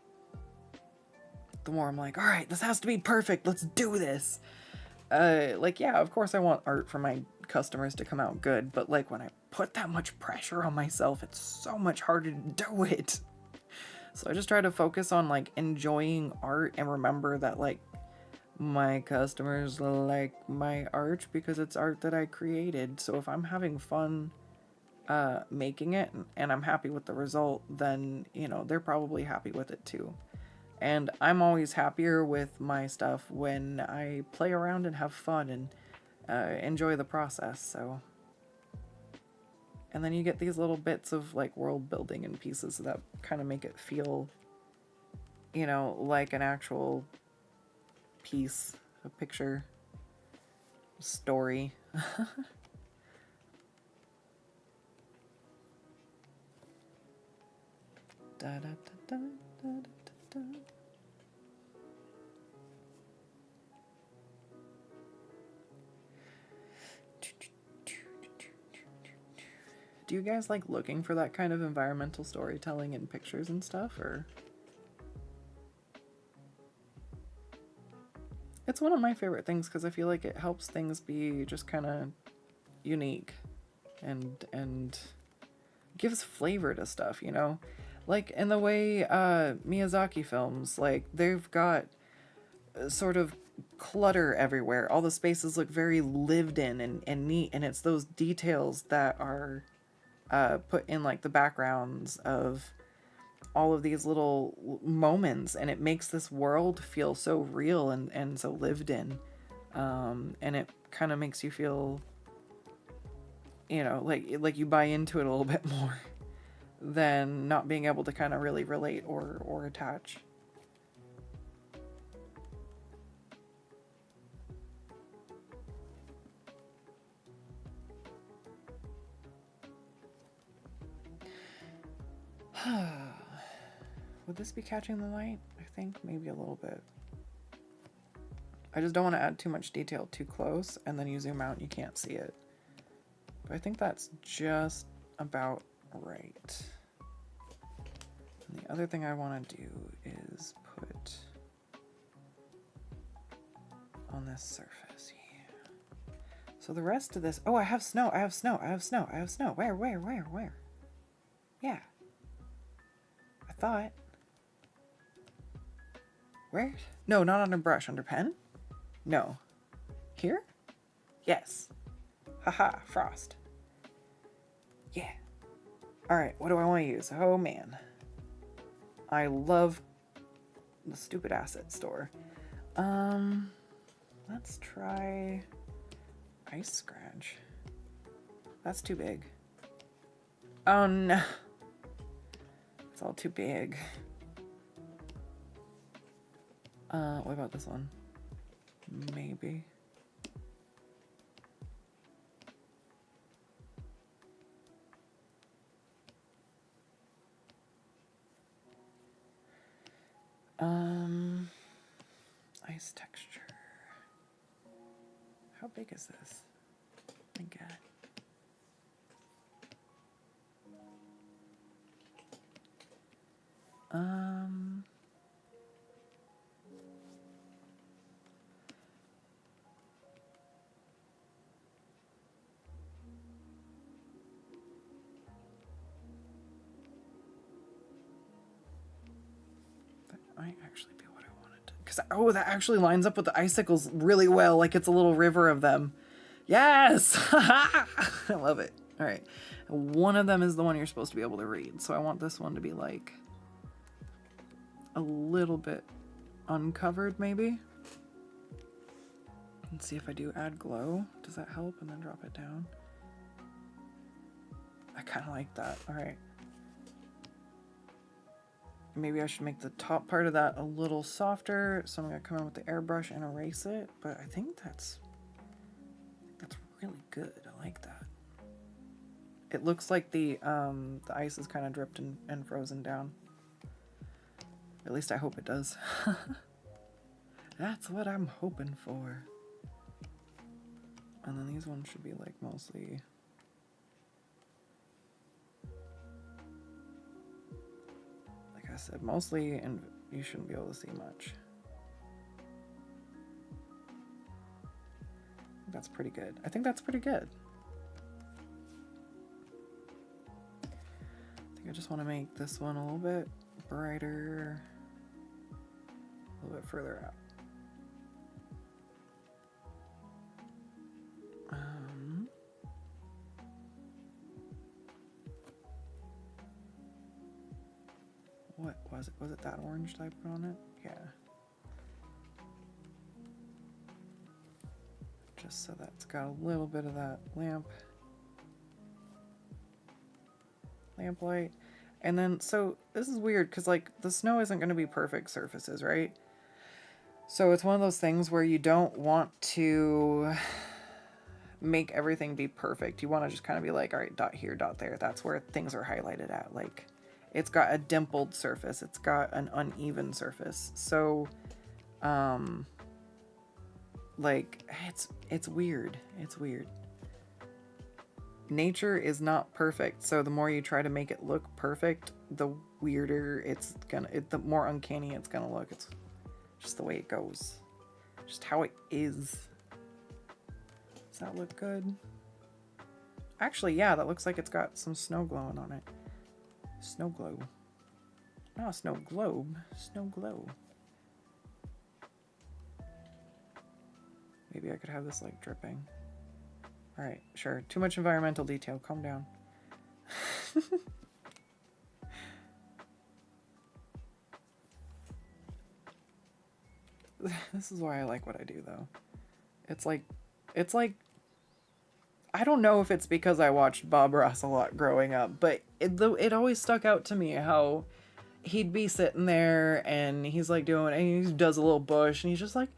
The more I'm like, all right, this has to be perfect. Let's do this. Like, yeah, of course I want art for my customers to come out good, but like when I put that much pressure on myself, it's so much harder to do it. So I just try to focus on like enjoying art and remember that like my customers like my art because it's art that I created. So if I'm having fun making it and I'm happy with the result, then, you know, they're probably happy with it too. And I'm always happier with my stuff when I play around and have fun and enjoy the process, so. And then you get these little bits of like world building and pieces that kind of make it feel, you know, like an actual piece, a picture, story. Da, da, da, da, da, da, da. Do you guys like looking for that kind of environmental storytelling in pictures and stuff, or? It's one of my favorite things because I feel like it helps things be just kind of unique and gives flavor to stuff, you know? Like in the way Miyazaki films, like they've got sort of clutter everywhere. All the spaces look very lived in and neat, and it's those details that are put in like the backgrounds of all of these little moments, and it makes this world feel so real and so lived in, and it kind of makes you feel, you know, like you buy into it a little bit more than not being able to kind of really relate or attach. Would this be catching the light? I think maybe a little bit. I just don't want to add too much detail too close, and then you zoom out and you can't see it. But I think that's just about right. And the other thing I want to do is put on this surface here. So the rest of this, oh, I have snow, I have snow, I have snow, I have snow. Where? Yeah. I thought. Where? No, not under brush, under pen? No. Here? Yes. Haha, frost. Yeah. Alright, what do I want to use? Oh man. I love the stupid asset store. Let's try Ice Scratch. That's too big. Oh no. It's all too big. What about this one? Maybe. Ice texture. How big is this? My God. That might actually be what I wanted to, because oh, that actually lines up with the icicles really well, like it's a little river of them. Yes! I love it. All right. One of them is the one you're supposed to be able to read, so I want this one to be like a little bit uncovered maybe. Let's see if I do add glow. Does that help? And then drop it down. I kind of like that. All right. Maybe I should make the top part of that a little softer. So I'm going to come in with the airbrush and erase it. But I think that's really good. I like that. It looks like the ice is kind of dripped and frozen down. At least I hope it does. That's what I'm hoping for. And then these ones should be like mostly... like I said, mostly, and you shouldn't be able to see much. That's pretty good. I think that's pretty good. I think I just want to make this one a little bit brighter, a little bit further out. What was it? Was it that orange that I put on it? Yeah. Just so that's got a little bit of that lamp light. And then, so this is weird because like the snow isn't going to be perfect surfaces, right? So it's one of those things where you don't want to make everything be perfect. You want to just kind of be like, all right, dot here, dot there. That's where things are highlighted at. Like it's got a dimpled surface. It's got an uneven surface. So, like it's weird. It's weird. Nature is not perfect. So the more you try to make it look perfect, the weirder the more uncanny it's gonna look. It's just the way it goes. Just how it is. Does that look good? Actually, yeah, that looks like it's got some snow glowing on it. Snow glow. Not a snow globe. Snow glow. Maybe I could have this like dripping. Alright, sure. Too much environmental detail. Calm down. This is why I like what I do, though. It's like, I don't know if it's because I watched Bob Ross a lot growing up, but it always stuck out to me how he'd be sitting there and he's like doing, and he does a little bush and he's just like,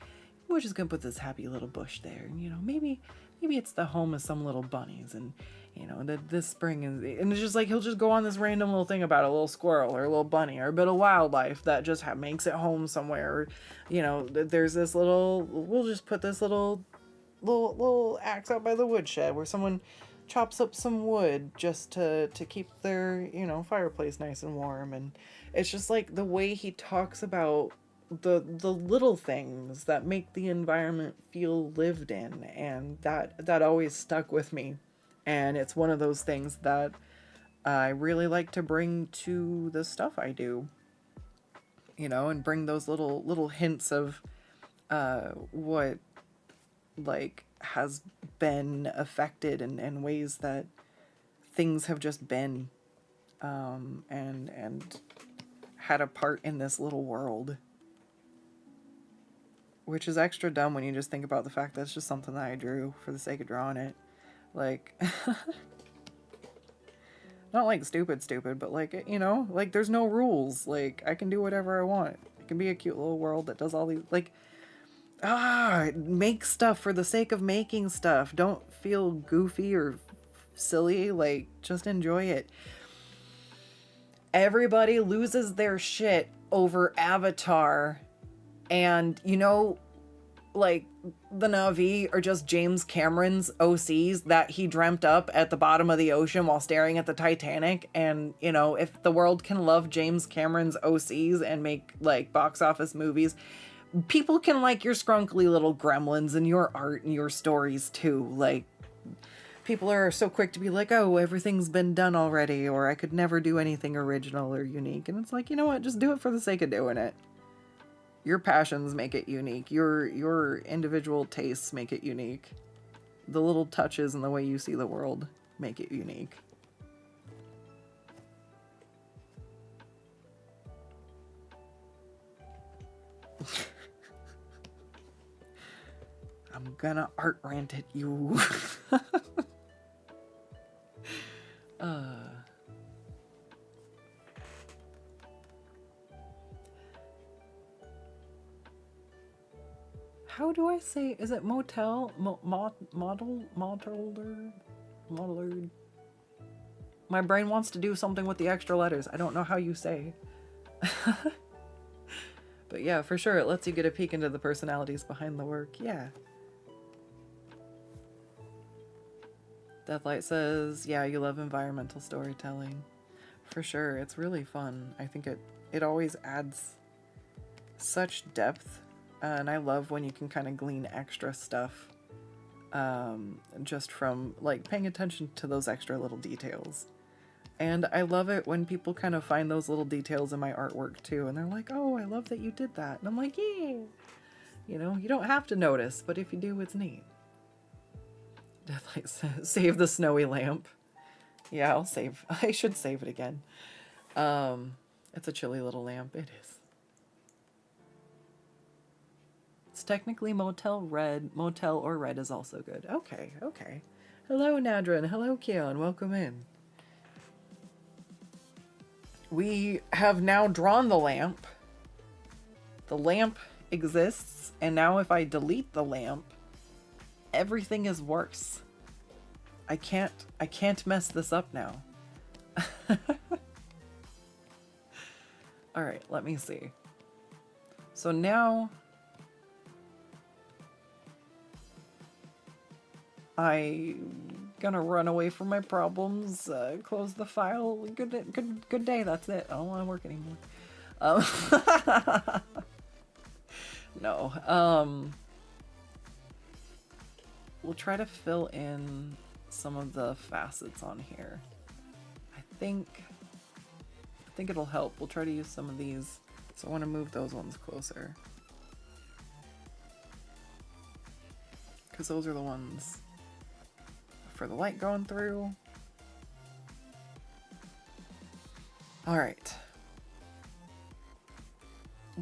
we're just gonna put this happy little bush there, and you know, maybe it's the home of some little bunnies, and you know, that this spring is, and it's just like he'll just go on this random little thing about a little squirrel or a little bunny or a bit of wildlife that just makes it home somewhere, or, you know, there's this little, we'll just put this little axe out by the woodshed where someone chops up some wood just to keep their, you know, fireplace nice and warm. And it's just like the way he talks about the little things that make the environment feel lived in, and that always stuck with me. And it's one of those things that I really like to bring to the stuff I do, you know, and bring those little hints of what like has been affected, and ways that things have just been, and had a part in this little world, which is extra dumb when you just think about the fact that it's just something that I drew for the sake of drawing it. Like, not like stupid, but like, you know, like there's no rules. Like, I can do whatever I want. It can be a cute little world that does all these, like, make stuff for the sake of making stuff. Don't feel goofy or silly. Like, just enjoy it. Everybody loses their shit over Avatar. And, you know, like, the Na'vi are just James Cameron's OCs that he dreamt up at the bottom of the ocean while staring at the Titanic. And, you know, if the world can love James Cameron's OCs and make, like, box office movies, people can like your scrunkly little gremlins and your art and your stories too. Like, people are so quick to be like, oh, everything's been done already, or I could never do anything original or unique. And it's like, you know what? Just do it for the sake of doing it. Your passions make it unique. Your individual tastes make it unique. The little touches and the way you see the world make it unique. I'm gonna art rant at you. How do I say? Is it motel? Modeler? My brain wants to do something with the extra letters. I don't know how you say. But yeah, for sure, it lets you get a peek into the personalities behind the work. Yeah. Deathlight says, yeah, you love environmental storytelling. For sure, it's really fun. I think it always adds such depth, and I love when you can kind of glean extra stuff just from, like, paying attention to those extra little details. And I love it when people kind of find those little details in my artwork too, and they're like, oh, I love that you did that. And I'm like, yeah. You know, you don't have to notice, but if you do, it's neat. Deathlight says, save the snowy lamp. Yeah, I should save it again. It's a chilly little lamp. It is. It's technically Motel or Red is also good. Okay. Hello, Nadrin. Hello, Keon. Welcome in. We have now drawn the lamp. The lamp exists, and now if I delete the lamp, everything is worse. I can't mess this up now. All right, let me see. So now I'm gonna run away from my problems, close the file. Good day, that's it. I don't want to work anymore. No. We'll try to fill in some of the facets on here. I think it'll help. We'll try to use some of these. So I want to move those ones closer, because those are the ones for the light going through. All right.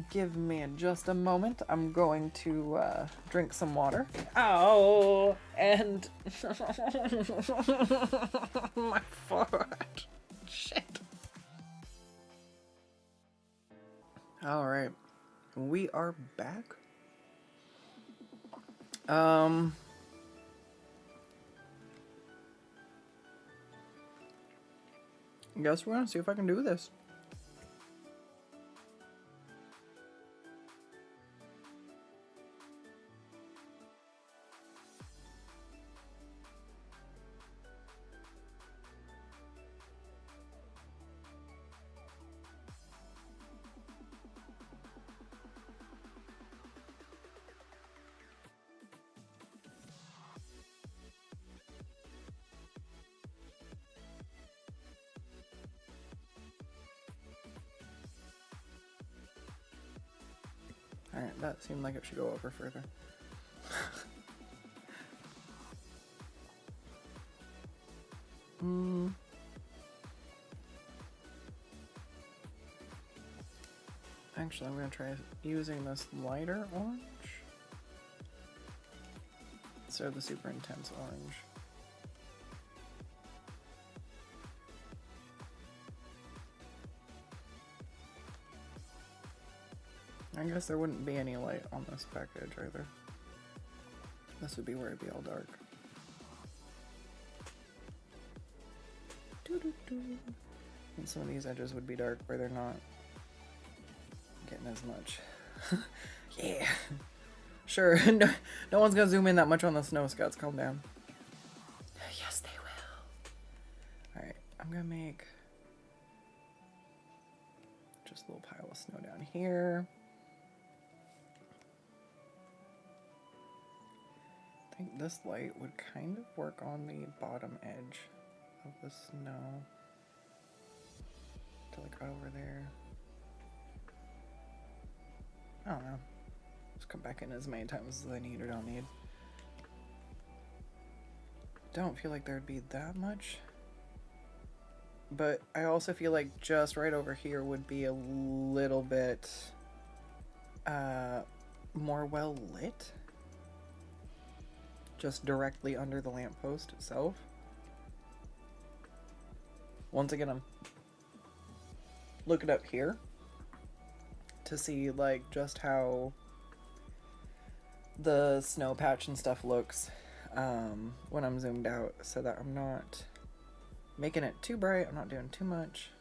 Give me just a moment. I'm going to drink some water. Oh, and my foot. Shit. All right. We are back. Guess we're gonna see if I can do this. Alright, that seemed like it should go over further. Actually, I'm going to try using this lighter orange instead of the super intense orange. I guess there wouldn't be any light on this package either. This would be where it'd be all dark. And some of these edges would be dark where they're not getting as much. Yeah. Sure, no one's gonna zoom in that much on the snow, Scots. Calm down. Yes, they will. Alright, I'm gonna make just a little pile of snow down here. I think this light would kind of work on the bottom edge of the snow. Till like right over there. I don't know. Just come back in as many times as I need or don't need. Don't feel like there'd be that much. But I also feel like just right over here would be a little bit more well lit. Just directly under the lamppost itself. Once again, I'm looking up here to see like just how the snow patch and stuff looks when I'm zoomed out, so that I'm not making it too bright, I'm not doing too much.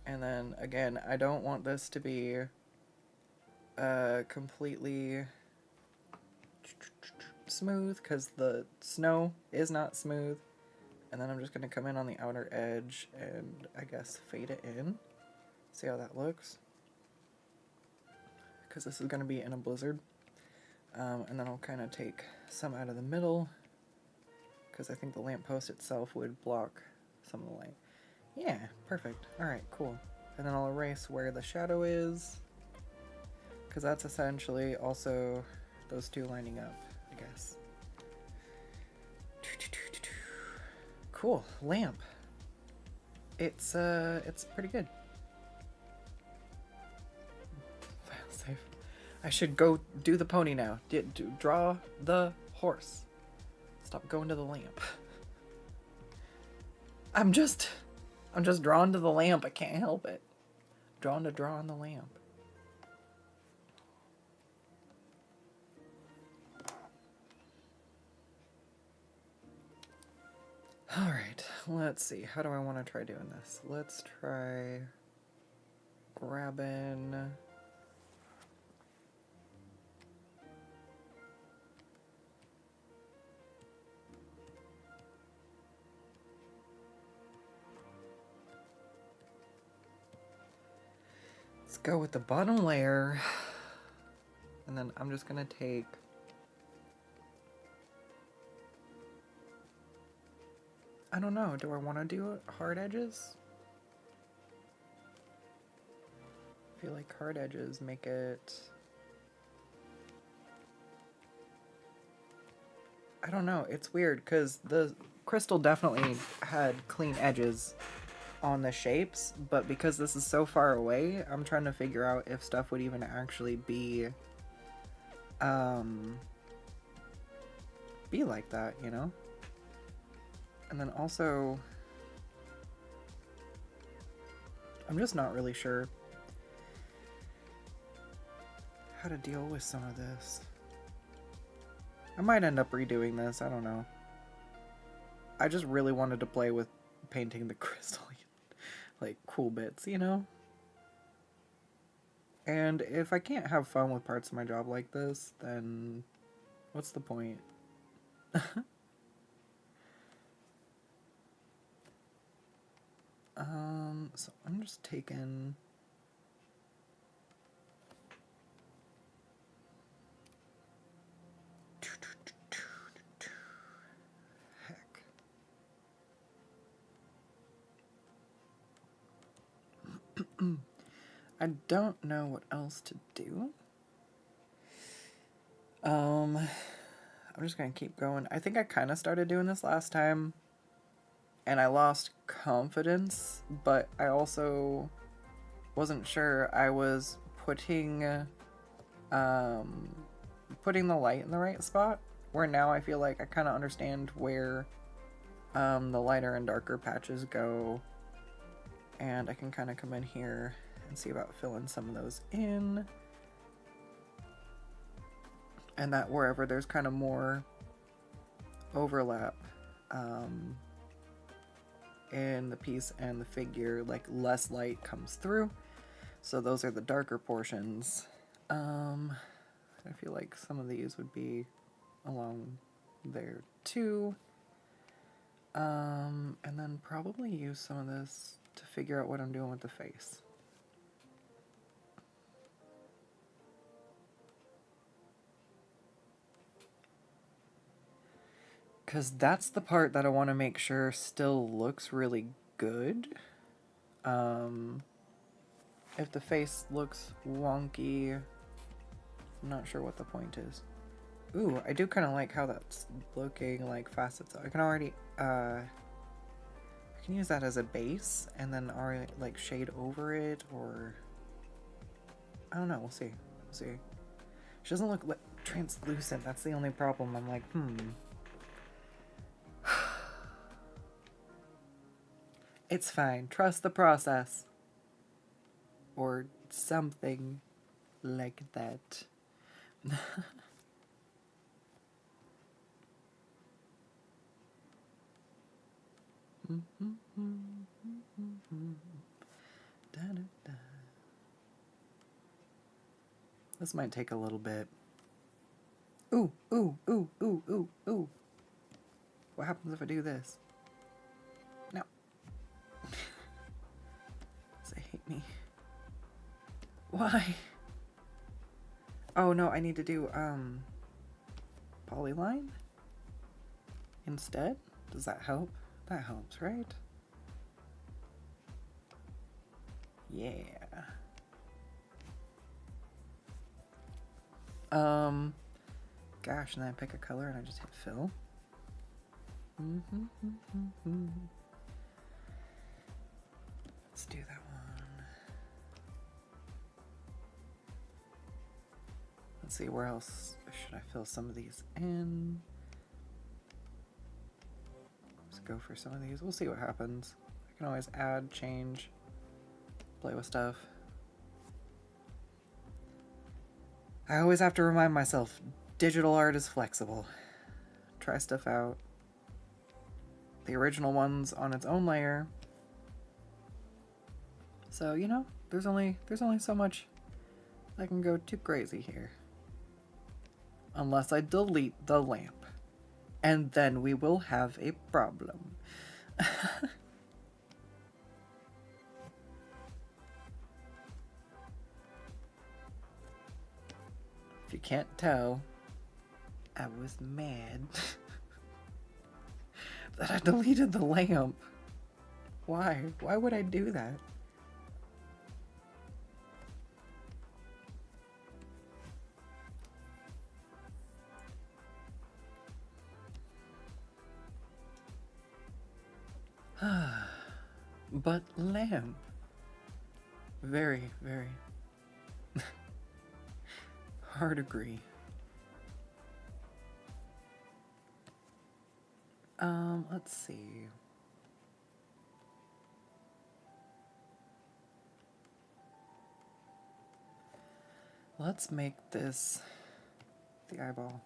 And then again, I don't want this to be completely smooth because the snow is not smooth. And then I'm just going to come in on the outer edge and I guess fade it in. See how that looks. Because this is going to be in a blizzard. And then I'll kind of take some out of the middle. Because I think the lamppost itself would block some of the light. Yeah, perfect. Alright, cool. And then I'll erase where the shadow is. Because that's essentially also those two lining up, I guess. Cool, lamp. It's pretty good. File save. I should go do the pony now. Draw the horse. Stop going to the lamp. I'm just drawn to the lamp. I can't help it. Drawn to draw on the lamp. Alright, let's see. How do I want to try doing this? Let's try grabbing... Let's go with the bottom layer. And then I'm just going to take... I don't know, do I want to do hard edges? I feel like hard edges make it... I don't know, it's weird, because the crystal definitely had clean edges on the shapes, but because this is so far away, I'm trying to figure out if stuff would even actually be like that, you know? And then also, I'm just not really sure how to deal with some of this. I might end up redoing this, I don't know. I just really wanted to play with painting the crystal, like, cool bits, you know? And if I can't have fun with parts of my job like this, then what's the point? So I'm just taking... Heck. I don't know what else to do. I'm just gonna keep going. I think I kind of started doing this last time, and I lost confidence, but I also wasn't sure I was putting putting the light in the right spot, where now I feel like I kind of understand where the lighter and darker patches go, and I can kind of come in here and see about filling some of those in, and that wherever there's kind of more overlap in the piece and the figure, like less light comes through, so those are the darker portions. I feel like some of these would be along there too. And then probably use some of this to figure out what I'm doing with the face. Because that's the part that I want to make sure still looks really good. If the face looks wonky, I'm not sure what the point is. Ooh, I do kind of like how that's looking like facets. I can already, I can use that as a base and then already like shade over it, or I don't know, we'll see. We'll see. She doesn't look like translucent, that's the only problem. I'm like, It's fine, trust the process. Or something like that. This might take a little bit. Ooh, ooh, ooh, ooh, ooh, ooh. What happens if I do this? No. They hate me. Why? Oh no, I need to do polyline instead? Does that help? That helps, right? Yeah. Gosh, and then I pick a color and I just hit fill. Let's do that one. Let's see, where else should I fill some of these in? Let's go for some of these. We'll see what happens. I can always add, change, play with stuff. I always have to remind myself, digital art is flexible. Try stuff out. The original one's on its own layer. So, you know, there's only so much I can go too crazy here. Unless I delete the lamp. And then we will have a problem. If you can't tell, I was mad that I deleted the lamp. Why? Why would I do that? But lamp. Very, very hard agree. Let's see. Let's make this the eyeball.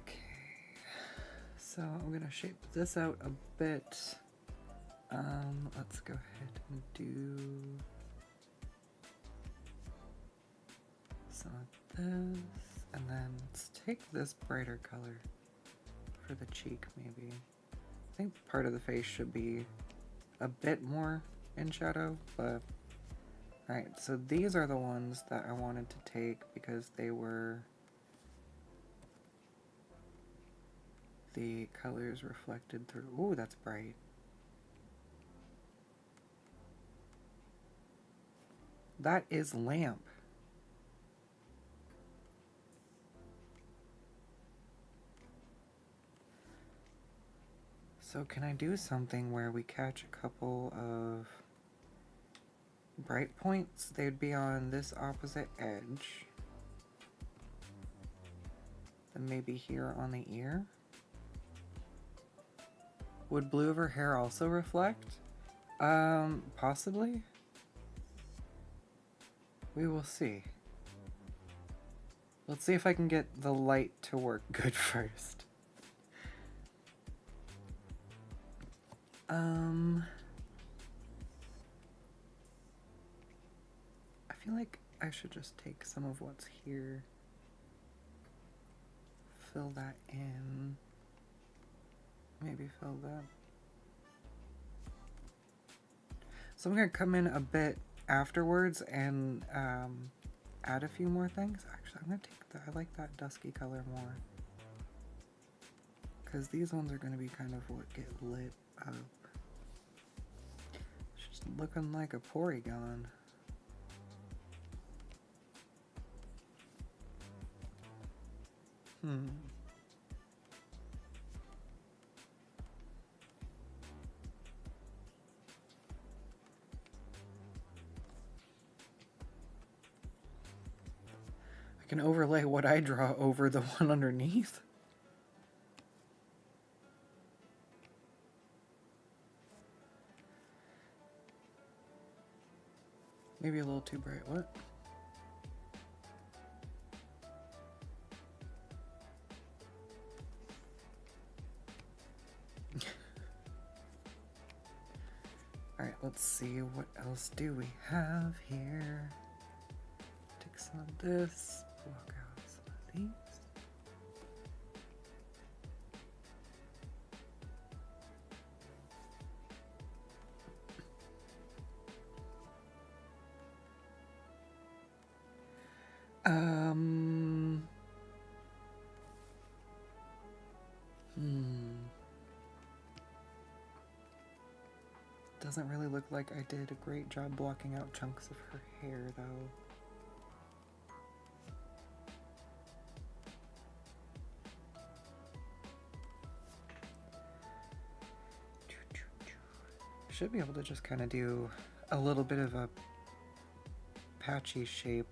Okay. So I'm gonna shape this out a bit. Let's go ahead and do some of this, and then let's take this brighter color for the cheek maybe. I think part of the face should be a bit more in shadow, but Alright, so these are the ones that I wanted to take because they were the colors reflected through. Ooh, that's bright. That is lamp. So can I do something where we catch a couple of bright points? They'd be on this opposite edge. Then maybe here on the ear. Would blue of her hair also reflect? Possibly? We will see. Let's see if I can get the light to work good first. I feel like I should just take some of what's here, fill that in, maybe fill that. So I'm gonna come in a bit afterwards and add a few more things. Actually, I'm gonna take that. I like that dusky color more, because these ones are gonna be kind of what get lit up. It's just looking like a Porygon. I can overlay what I draw over the one underneath. Maybe a little too bright. What? Alright, let's see, what else do we have here? Take some of this, block out some of these. Doesn't really look like I did a great job blocking out chunks of her hair, though. Should be able to just kind of do a little bit of a patchy shape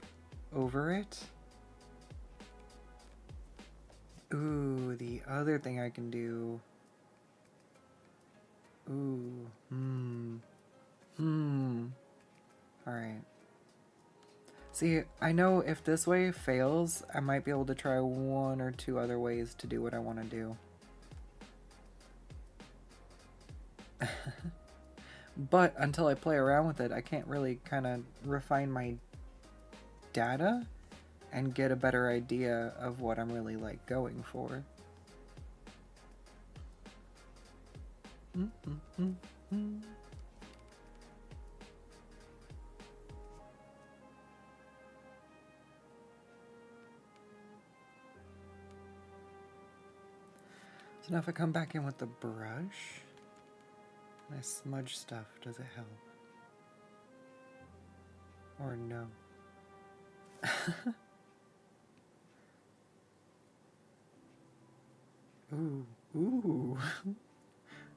over it. Ooh, the other thing I can do. Ooh, Alright. See, I know if this way fails, I might be able to try one or two other ways to do what I want to do. But until I play around with it, I can't really kind of refine my data and get a better idea of what I'm really like going for. So now if I come back in with the brush and I smudge stuff, does it help? Or no? Ooh, ooh,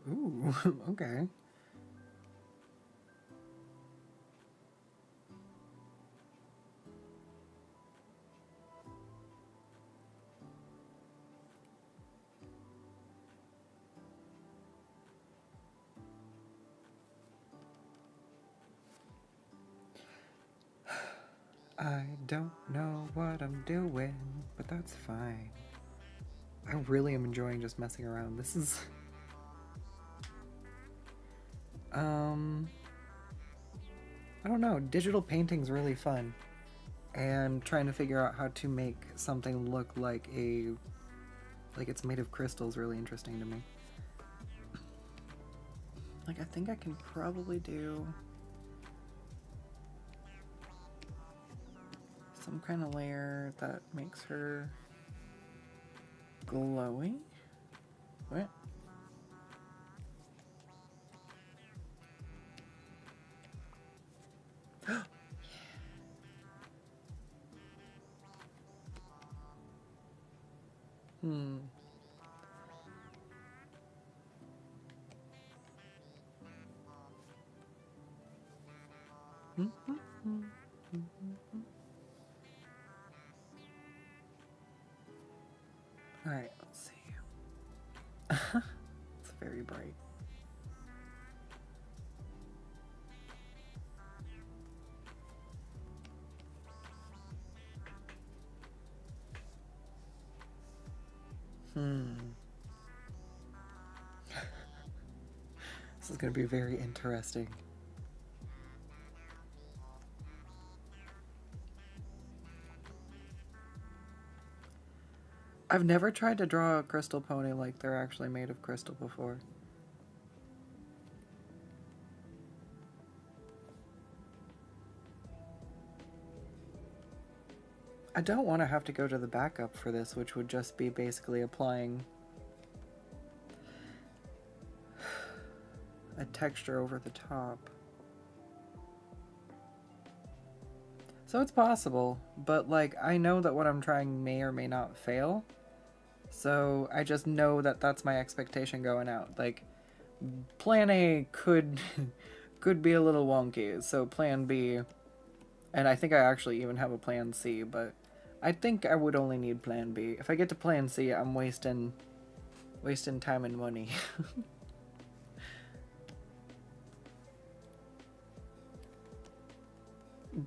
ooh, okay. I don't know what I'm doing, but that's fine. I really am enjoying just messing around. This is... I don't know, digital painting's really fun. And trying to figure out how to make something look like it's made of crystal is really interesting to me. Like, I think I can probably do... some kind of layer that makes her glowy. What? Hmm. All right, let's see. It's very bright. This is going to be very interesting. I've never tried to draw a crystal pony like they're actually made of crystal before. I don't want to have to go to the backup for this, which would just be basically applying a texture over the top. So it's possible, but like I know that what I'm trying may or may not fail. So I just know that that's my expectation going out. Like plan A could could be a little wonky. So plan B, and I think I actually even have a plan C, but I think I would only need plan B. If I get to plan C, I'm wasting time and money.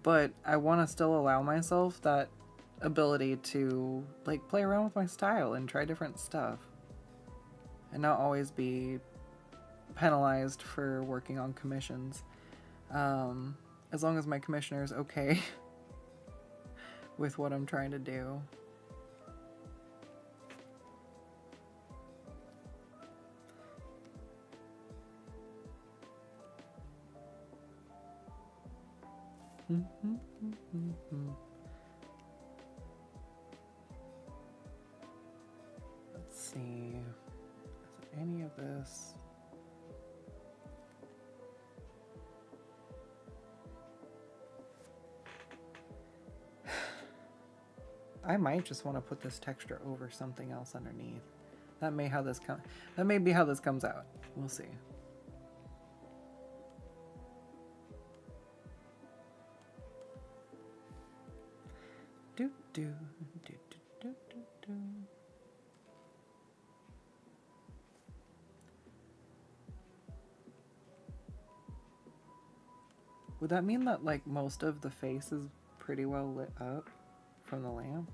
But I want to still allow myself that ability to like play around with my style and try different stuff and not always be penalized for working on commissions, as long as my commissioner is okay with what I'm trying to do. Let's see. Is any of this? I might just want to put this texture over something else underneath. That may be how this comes out. We'll see. Do do do do do do do. Would that mean that like most of the face is pretty well lit up from the lamp?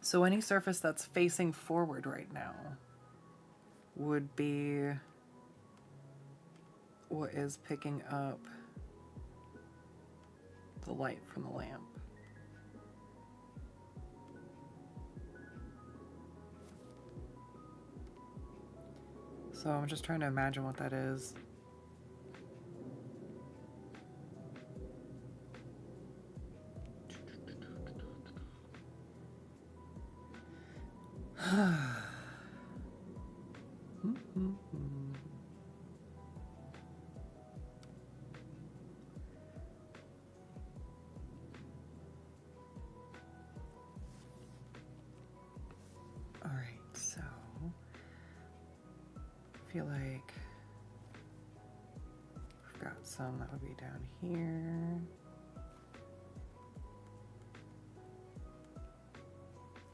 So any surface that's facing forward right now would be what is picking up the light from the lamp. So I'm just trying to imagine what that is. Alright, so I feel like I've got some that would be down here.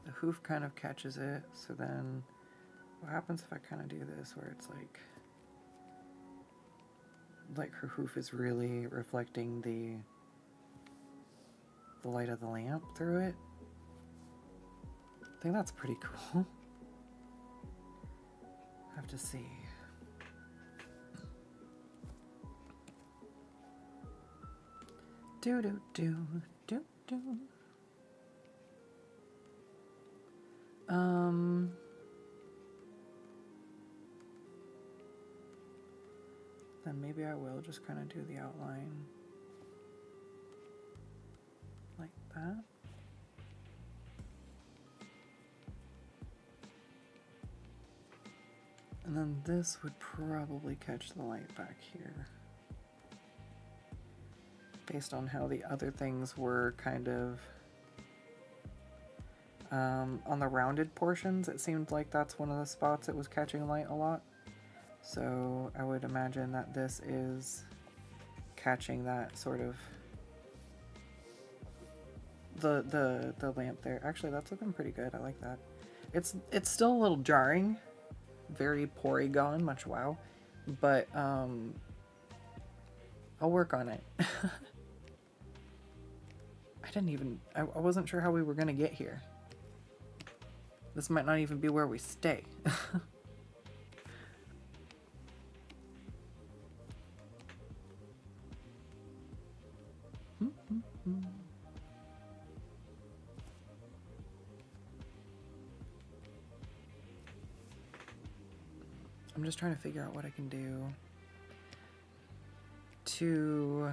The hoof kind of catches it, so then what happens if I kind of do this where it's like her hoof is really reflecting the light of the lamp through it? I think that's pretty cool. Have to see. Do do do do do. Then maybe I will just kind of do the outline like that. And then this would probably catch the light back here. Based on how the other things were kind of on the rounded portions, it seemed like that's one of the spots it was catching light a lot. So I would imagine that this is catching that sort of the lamp there. Actually, that's looking pretty good. I like that. It's still a little jarring, very Porygon, much wow, but I'll work on it. I wasn't sure how we were gonna get here. This might not even be where we stay. I'm just trying to figure out what I can do to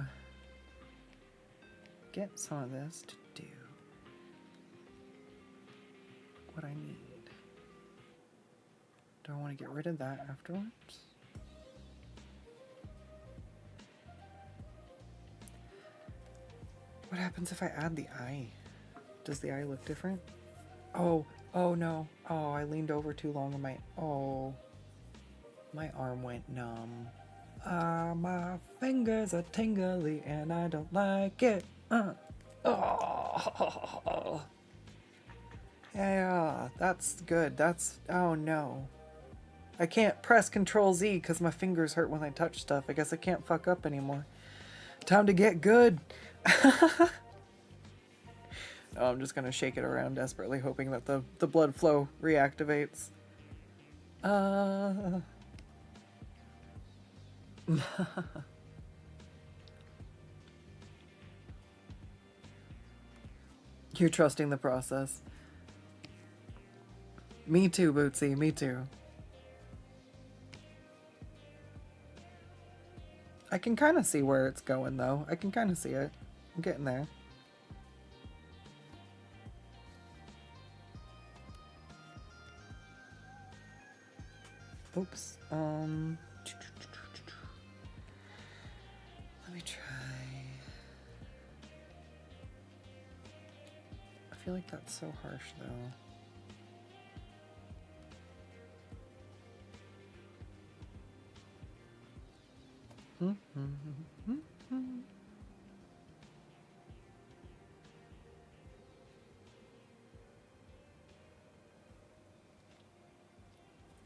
get some of this to do what I need. Do I want to get rid of that afterwards? What happens if I add the eye? Does the eye look different? Oh no. Oh, I leaned over too long and my arm went numb. My fingers are tingly and I don't like it. Oh. Yeah, that's good. Oh no. I can't press Control Z because my fingers hurt when I touch stuff. I guess I can't fuck up anymore. Time to get good. Oh, I'm just gonna shake it around desperately, hoping that the blood flow reactivates. You're trusting the process. Me too, Bootsy, me too. I can kind of see where it's going, though. I can kind of see it. I'm getting there. Oops. Let me try. I feel like that's so harsh, though.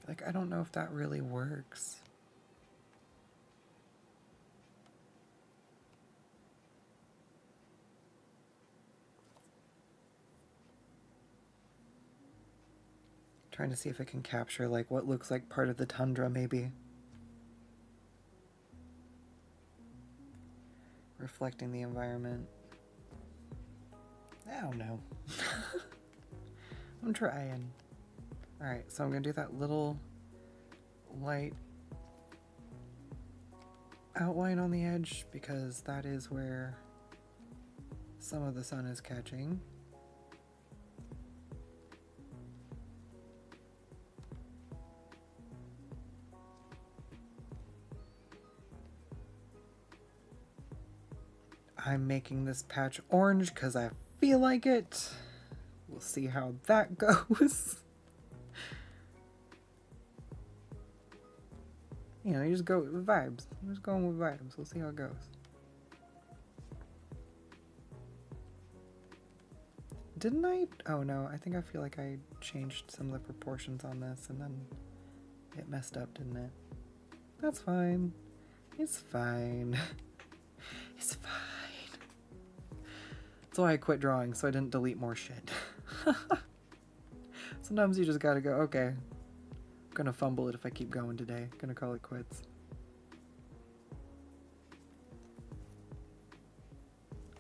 Like, I don't know if that really works. Trying to see if I can capture, like, what looks like part of the tundra, maybe. Reflecting the environment. I don't know. I'm trying. Alright, so I'm gonna do that little light outline on the edge because that is where some of the sun is catching. I'm making this patch orange because I feel like it. We'll see how that goes. You know, you just go with vibes. I'm just going with vibes. We'll see how it goes. Didn't I? Oh no, I think I feel like I changed some of the proportions on this and then it messed up, didn't it? That's fine. It's fine. It's fine. That's why I quit drawing, so I didn't delete more shit. Sometimes you just gotta go, okay, I'm gonna fumble it if I keep going today. Gonna call it quits.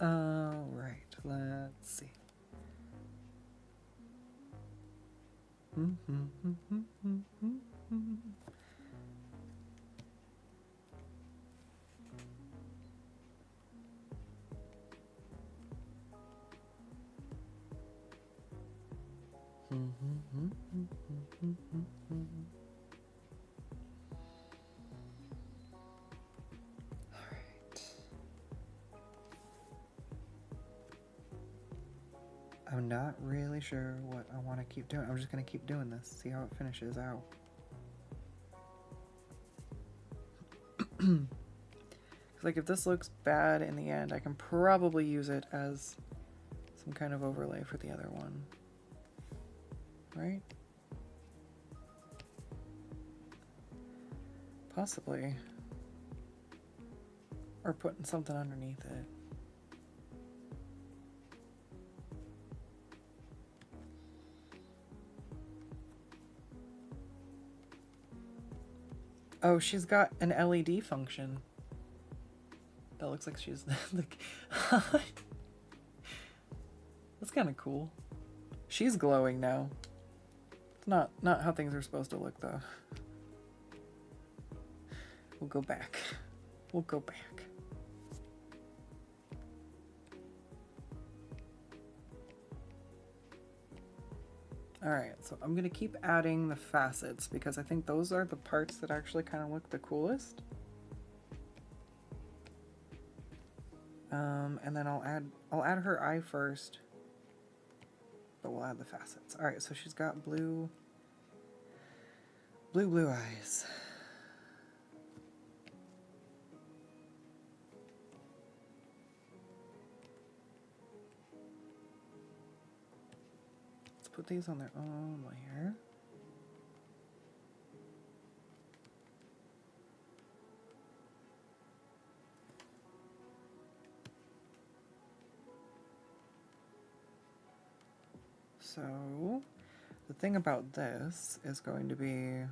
Alright, let's see. I'm not really sure what I want to keep doing. I'm just going to keep doing this, see how it finishes out. Because like if this looks bad in the end, I can probably use it as some kind of overlay for the other one. Right? Possibly. Or putting something underneath it. Oh, she's got an LED function. That looks like she's like that's kind of cool. She's glowing now. It's not how things are supposed to look though. We'll go back. We'll go back. Alright, so I'm gonna keep adding the facets because I think those are the parts that actually kind of look the coolest. And then I'll add her eye first, but we'll add the facets. Alright, so she's got blue eyes. Put these on their own layer. So the thing about this is going to be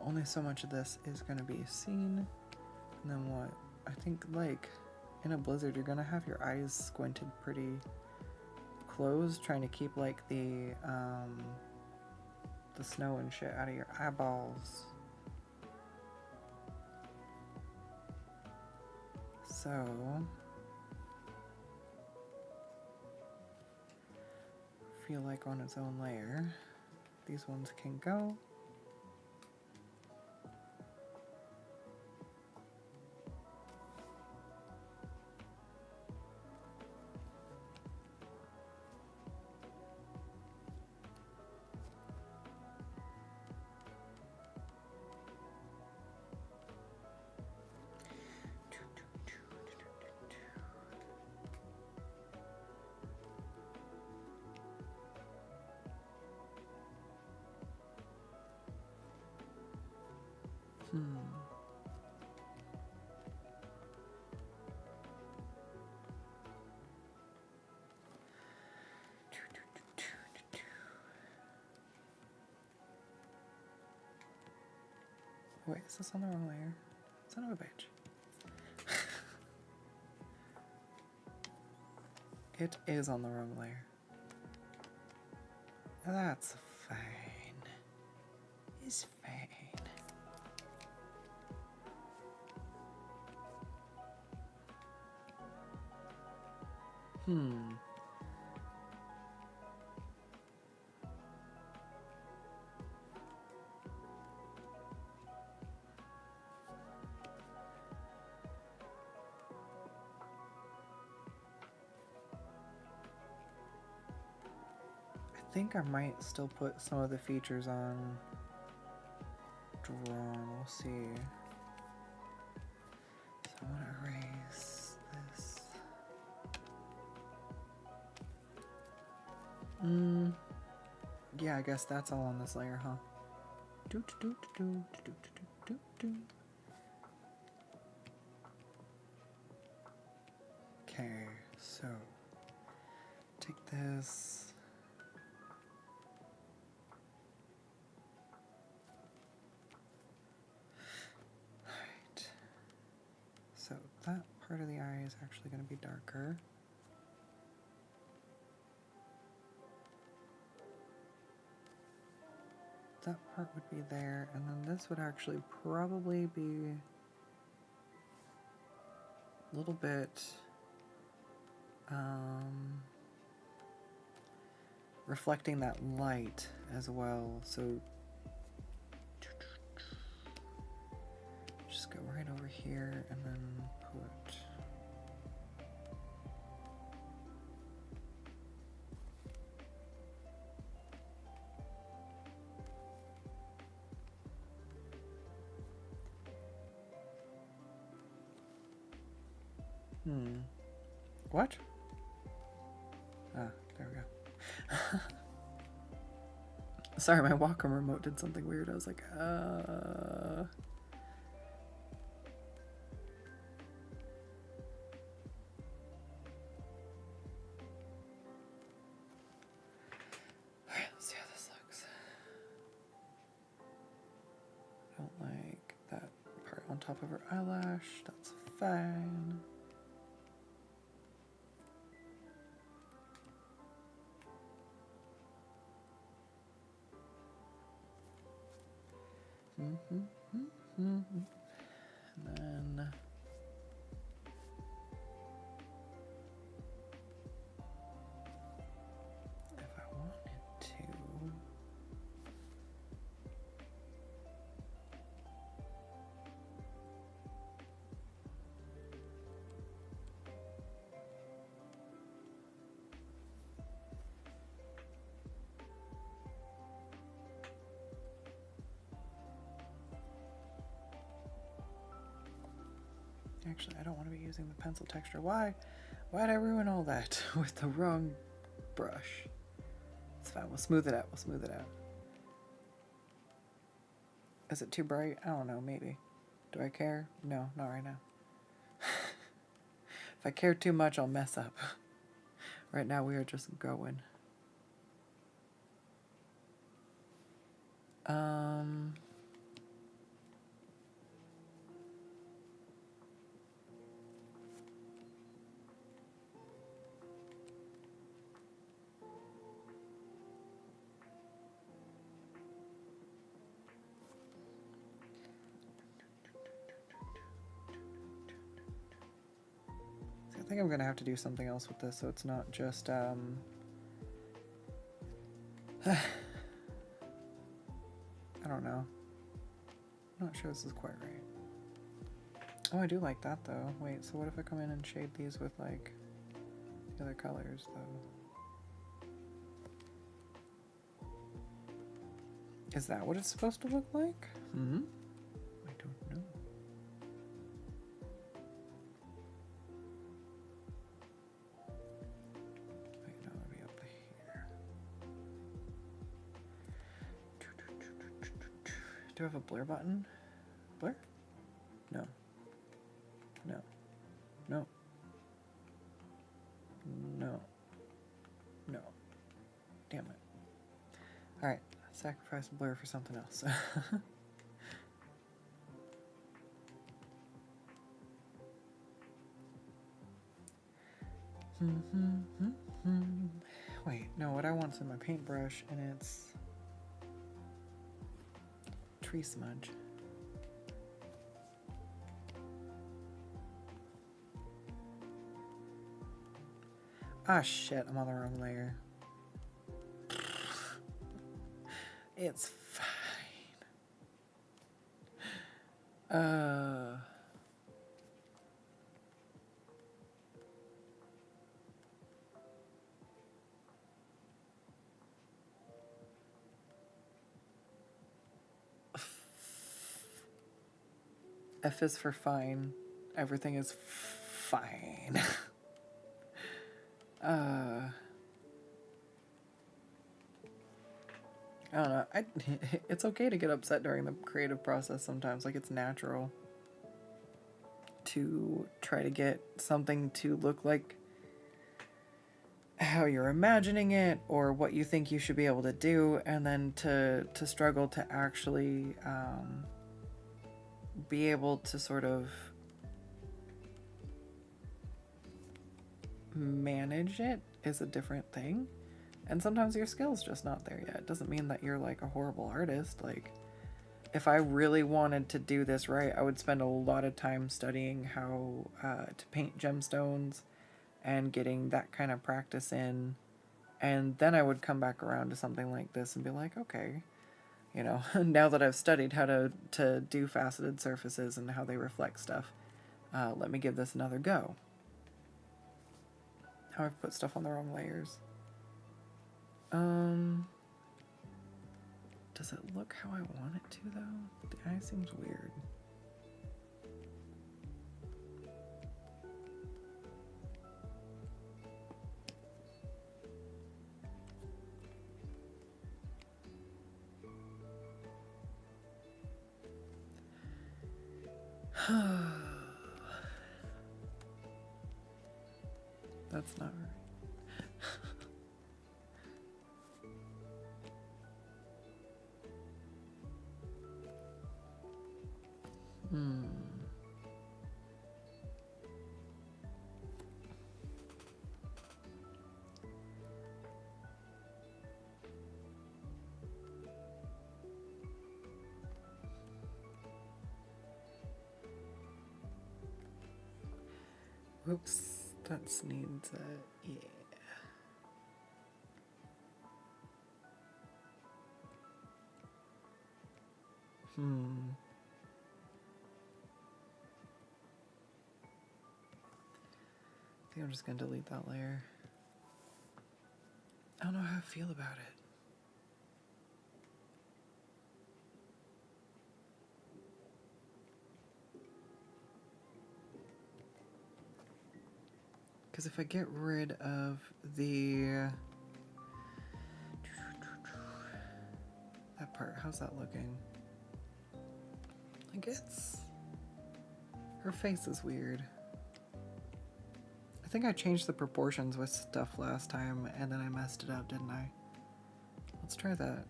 only so much of this is going to be seen, and then what? I think like in a blizzard you're gonna have your eyes squinted pretty closed, trying to keep like the snow and shit out of your eyeballs. So feel like on its own layer, these ones can go. Wait, is this on the wrong layer? Son of a bitch. It is on the wrong layer. That's fine. It's fine. I think I might still put some of the features on drawn. We'll see. So I want to erase this. Yeah, I guess that's all on this layer, huh? Okay, so take this. Alright. So that part of the eye is actually going to be darker. That part would be there, and then this would actually probably be a little bit reflecting that light as well. So just go right over here and then put what? Ah, there we go. Sorry, my Wacom remote did something weird. I was like, Alright, let's see how this looks. I don't like that part on top of her eyelash. That's fine. And then if I wanted to, actually, I don't want to be using the pencil texture. Why'd I ruin all that with the wrong brush? It's fine. We'll smooth it out. We'll smooth it out. Is it too bright? I don't know. Maybe. Do I care? No, not right now. If I care too much, I'll mess up. Right now, we are just going. I think I'm gonna have to do something else with this so it's not just I don't know. I'm not sure this is quite right. Oh, I do like that though. Wait, so what if I come in and shade these with like the other colors though? Is that what it's supposed to look like? I don't know. Wait, no, it'll be up here. Do I have a blur button? Blur? No. No. No. No. No. Damn it. Alright, sacrifice blur for something else. Wait, no, what I want's in my paintbrush, and it's tree smudge. Ah, shit, I'm on the wrong layer. It's fine. F is for fine. Everything is fine. I don't know. It's okay to get upset during the creative process sometimes. Like, it's natural to try to get something to look like how you're imagining it or what you think you should be able to do, and then to struggle to actually be able to sort of manage it is a different thing. And sometimes your skill's just not there yet. It doesn't mean that you're like a horrible artist. Like, if I really wanted to do this right, I would spend a lot of time studying how to paint gemstones and getting that kind of practice in. And then I would come back around to something like this and be like, okay, you know, now that I've studied how to do faceted surfaces and how they reflect stuff, let me give this another go. How I've put stuff on the wrong layers. Does it look how I want it to, though? The eye seems weird. That's not right. Whoops, that needs a, yeah. I think I'm just gonna delete that layer. I don't know how I feel about it. Because if I get rid of the... that part, how's that looking? Like, it's... her face is weird. I think I changed the proportions with stuff last time, and then I messed it up, didn't I? Let's try that.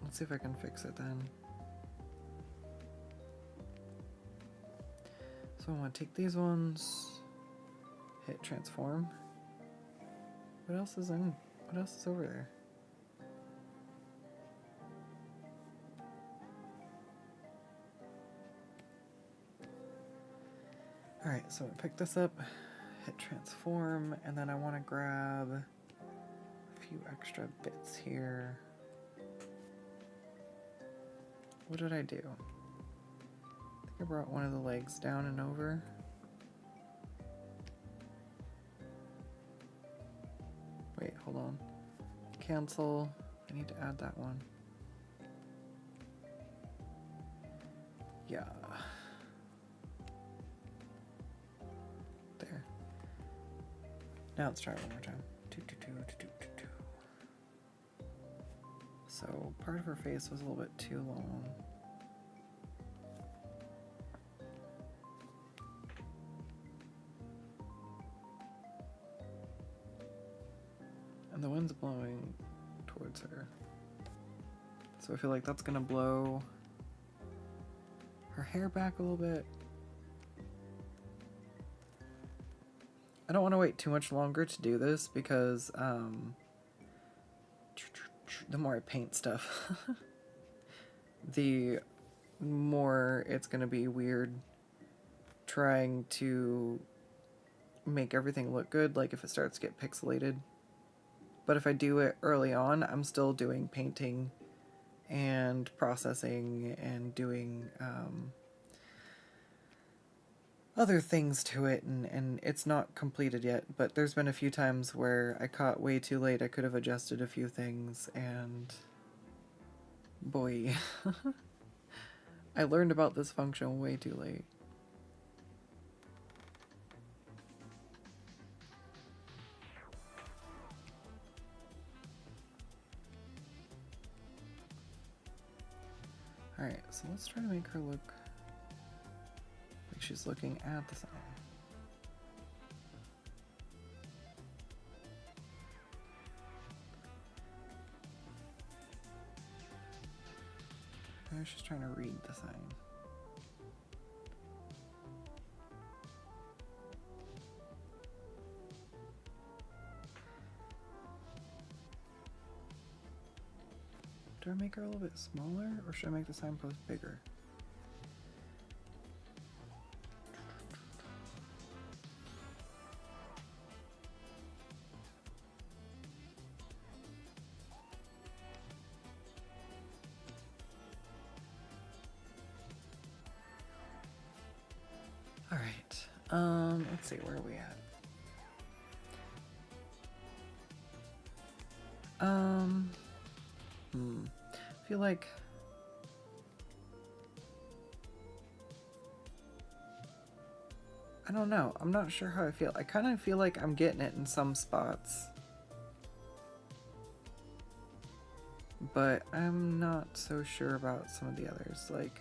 Let's see if I can fix it then. So I want to take these ones... hit transform. What else is in? What else is over there? Alright, so I pick this up, hit transform, and then I want to grab a few extra bits here. What did I do? I think I brought one of the legs down and over. Wait, hold on. Cancel. I need to add that one. Yeah. There. Now let's try it one more time. So part of her face was a little bit too long. And the wind's blowing towards her. So I feel like that's gonna blow her hair back a little bit. I don't want to wait too much longer to do this because the more I paint stuff, the more it's gonna be weird trying to make everything look good, like if it starts to get pixelated. But if I do it early on, I'm still doing painting and processing and doing other things to it, and it's not completed yet, but there's been a few times where I caught way too late. I could have adjusted a few things, and boy, I learned about this function way too late. Alright, so let's try to make her look like she's looking at the sun. I was just trying to read the sign. Do I make her a little bit smaller, or should I make the signpost bigger? All right. Let's see, where are we at? I feel like I don't know. I'm not sure how I feel. I kind of feel like I'm getting it in some spots, but I'm not so sure about some of the others. Like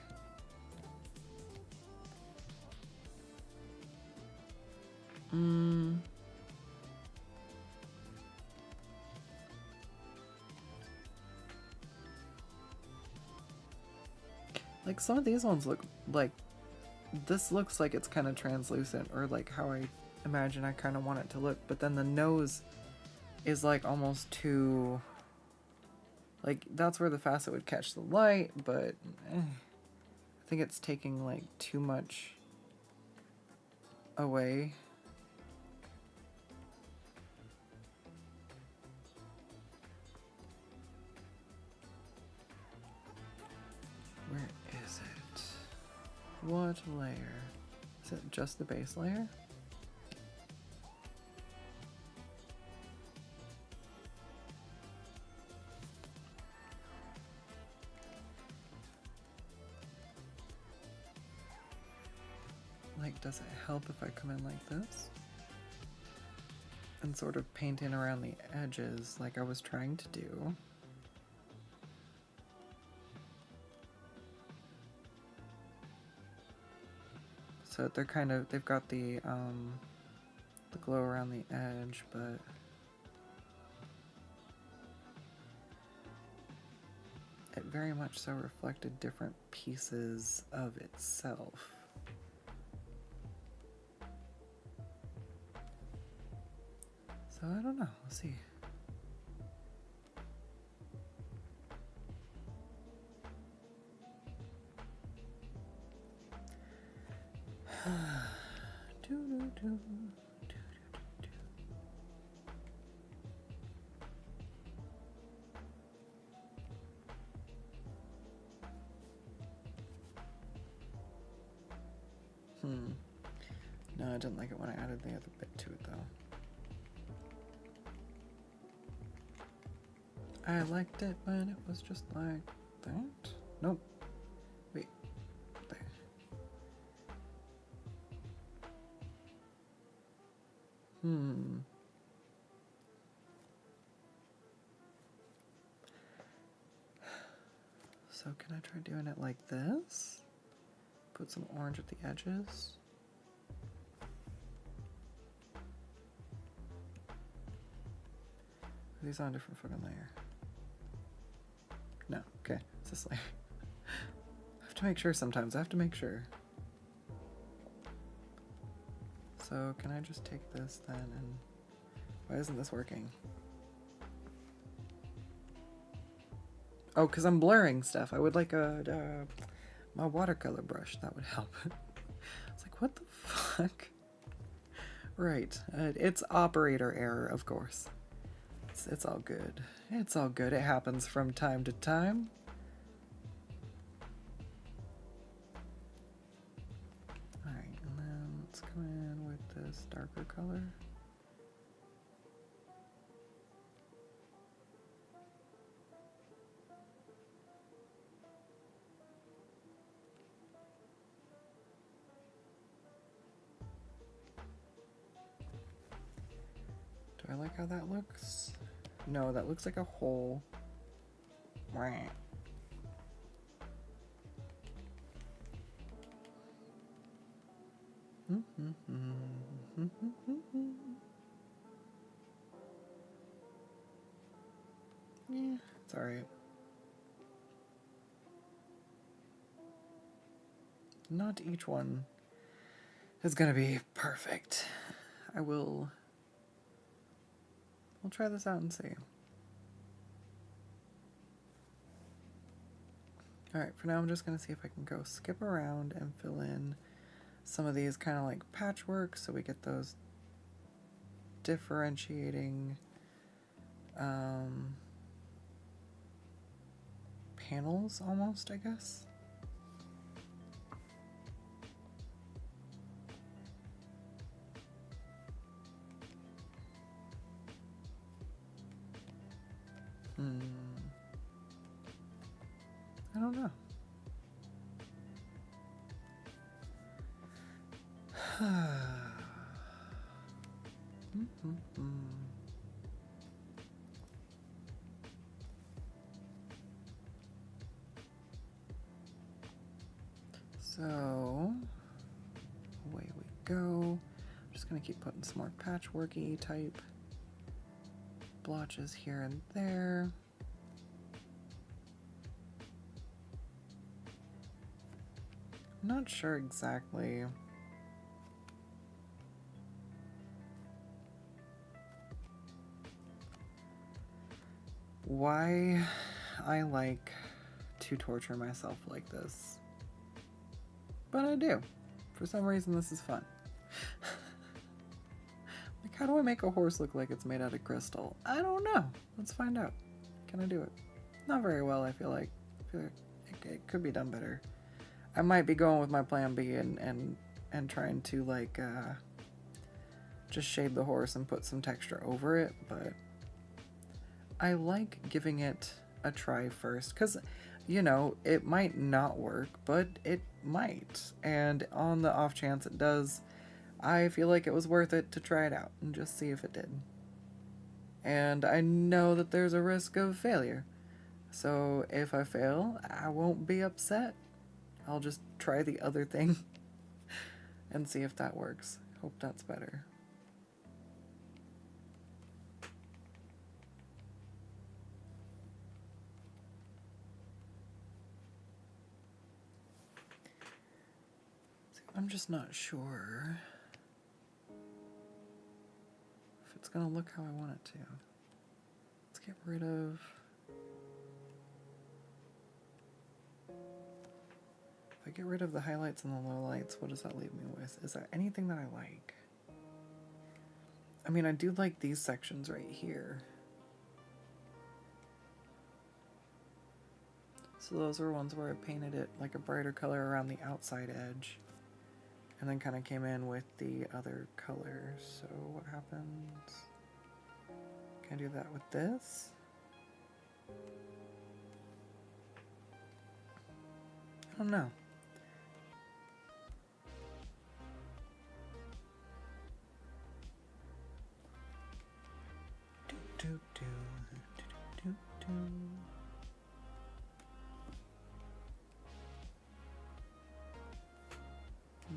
some of these ones look like, this looks like it's kind of translucent, or like how I imagine I kind of want it to look, but then the nose is like almost too, like that's where the facet would catch the light, but I think it's taking like too much away. Where is it? What layer? Is it just the base layer? Like, does it help if I come in like this? And sort of paint in around the edges like I was trying to do. So they're kind of, they've got the glow around the edge, but it very much so reflected different pieces of itself. So I don't know, we'll see. No, I didn't like it when I added the other bit to it, though. I liked it when it was just like that. Nope. Wait. There. So can I try doing it like this? Put some orange at the edges. Are these on a different fucking layer? No, okay, it's this layer. I have to make sure sometimes, I have to make sure. So can I just take this then and... Why isn't this working? Oh, because I'm blurring stuff. I would like my watercolor brush. That would help. It's like, what the fuck? Right. It's operator error, of course. It's all good. It's all good. It happens from time to time. Alright, and then let's come in with this darker color. Do I like how that looks? No, that looks like a hole. Yeah, it's alright. not each one is gonna be perfect. We'll try this out and see. Alright, for now I'm just gonna see if I can go skip around and fill in some of these kind of like patchwork so we get those differentiating panels almost, I guess. I don't know. So, away we go. I'm just gonna keep putting some more patchworky type blotches here and there. I'm not sure exactly why I like to torture myself like this, but I do. For some reason this is fun. Like, how do I make a horse look like it's made out of crystal? I don't know. Let's find out. Can I do it? Not very well, I feel like. It could be done better. I might be going with my plan B and trying to like just shade the horse and put some texture over it, but I like giving it a try first, because, you know, it might not work, but it might, and on the off chance it does, I feel like it was worth it to try it out and just see if it did. And I know that there's a risk of failure, so if I fail, I won't be upset. I'll just try the other thing and see if that works. Hope that's better. I'm just not sure if it's gonna look how I want it to. Let's get rid of... If I get rid of the highlights and the lowlights, what does that leave me with? Is there anything that I like? I mean, I do like these sections right here. So those were ones where I painted it like a brighter color around the outside edge, and then kind of came in with the other color. So what happens? Can I do that with this? I don't know.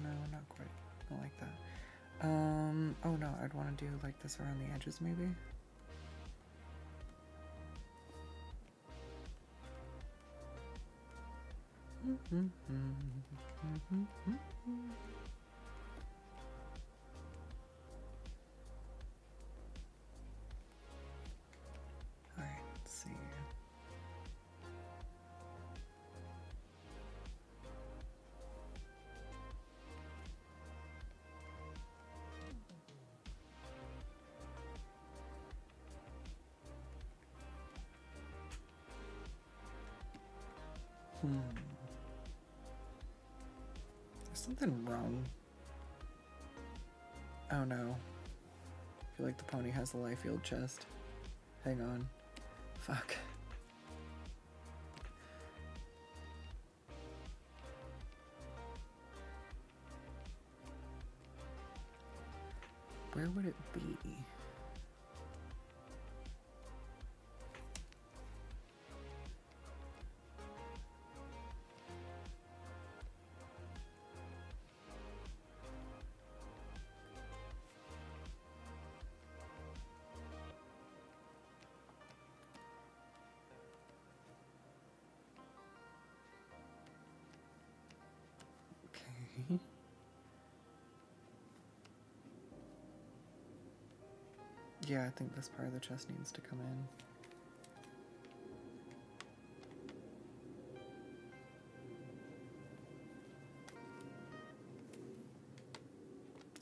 No, not quite. I don't like that. Oh no, I'd want to do like this around the edges maybe. Alright, let's see. There's something wrong. Oh no. I feel like the pony has the life field chest. Hang on. Fuck. Where would it be? Yeah, I think this part of the chest needs to come in.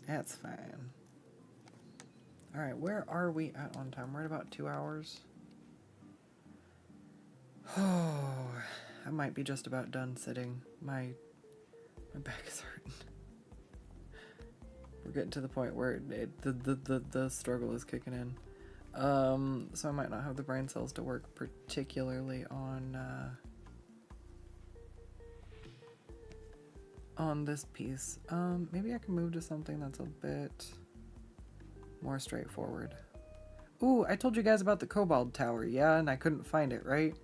That's fine. Alright, where are we at on time? We're at about 2 hours. Oh, I might be just about done sitting. My back is hurting. We're getting to the point where the struggle is kicking in. So I might not have the brain cells to work particularly on this piece. Maybe I can move to something that's a bit more straightforward. Ooh, I told you guys about the Cobalt Tower, yeah, and I couldn't find it, right?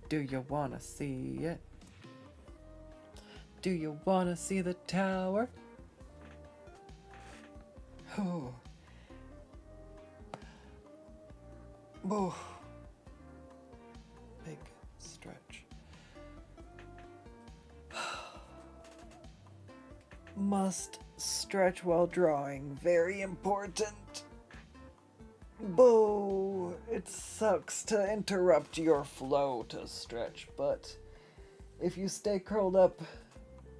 Do you wanna see it? Do you wanna see the tower? Oh. Oh. Big stretch. Must stretch while drawing. Very important. Boo! It sucks to interrupt your flow to stretch, but if you stay curled up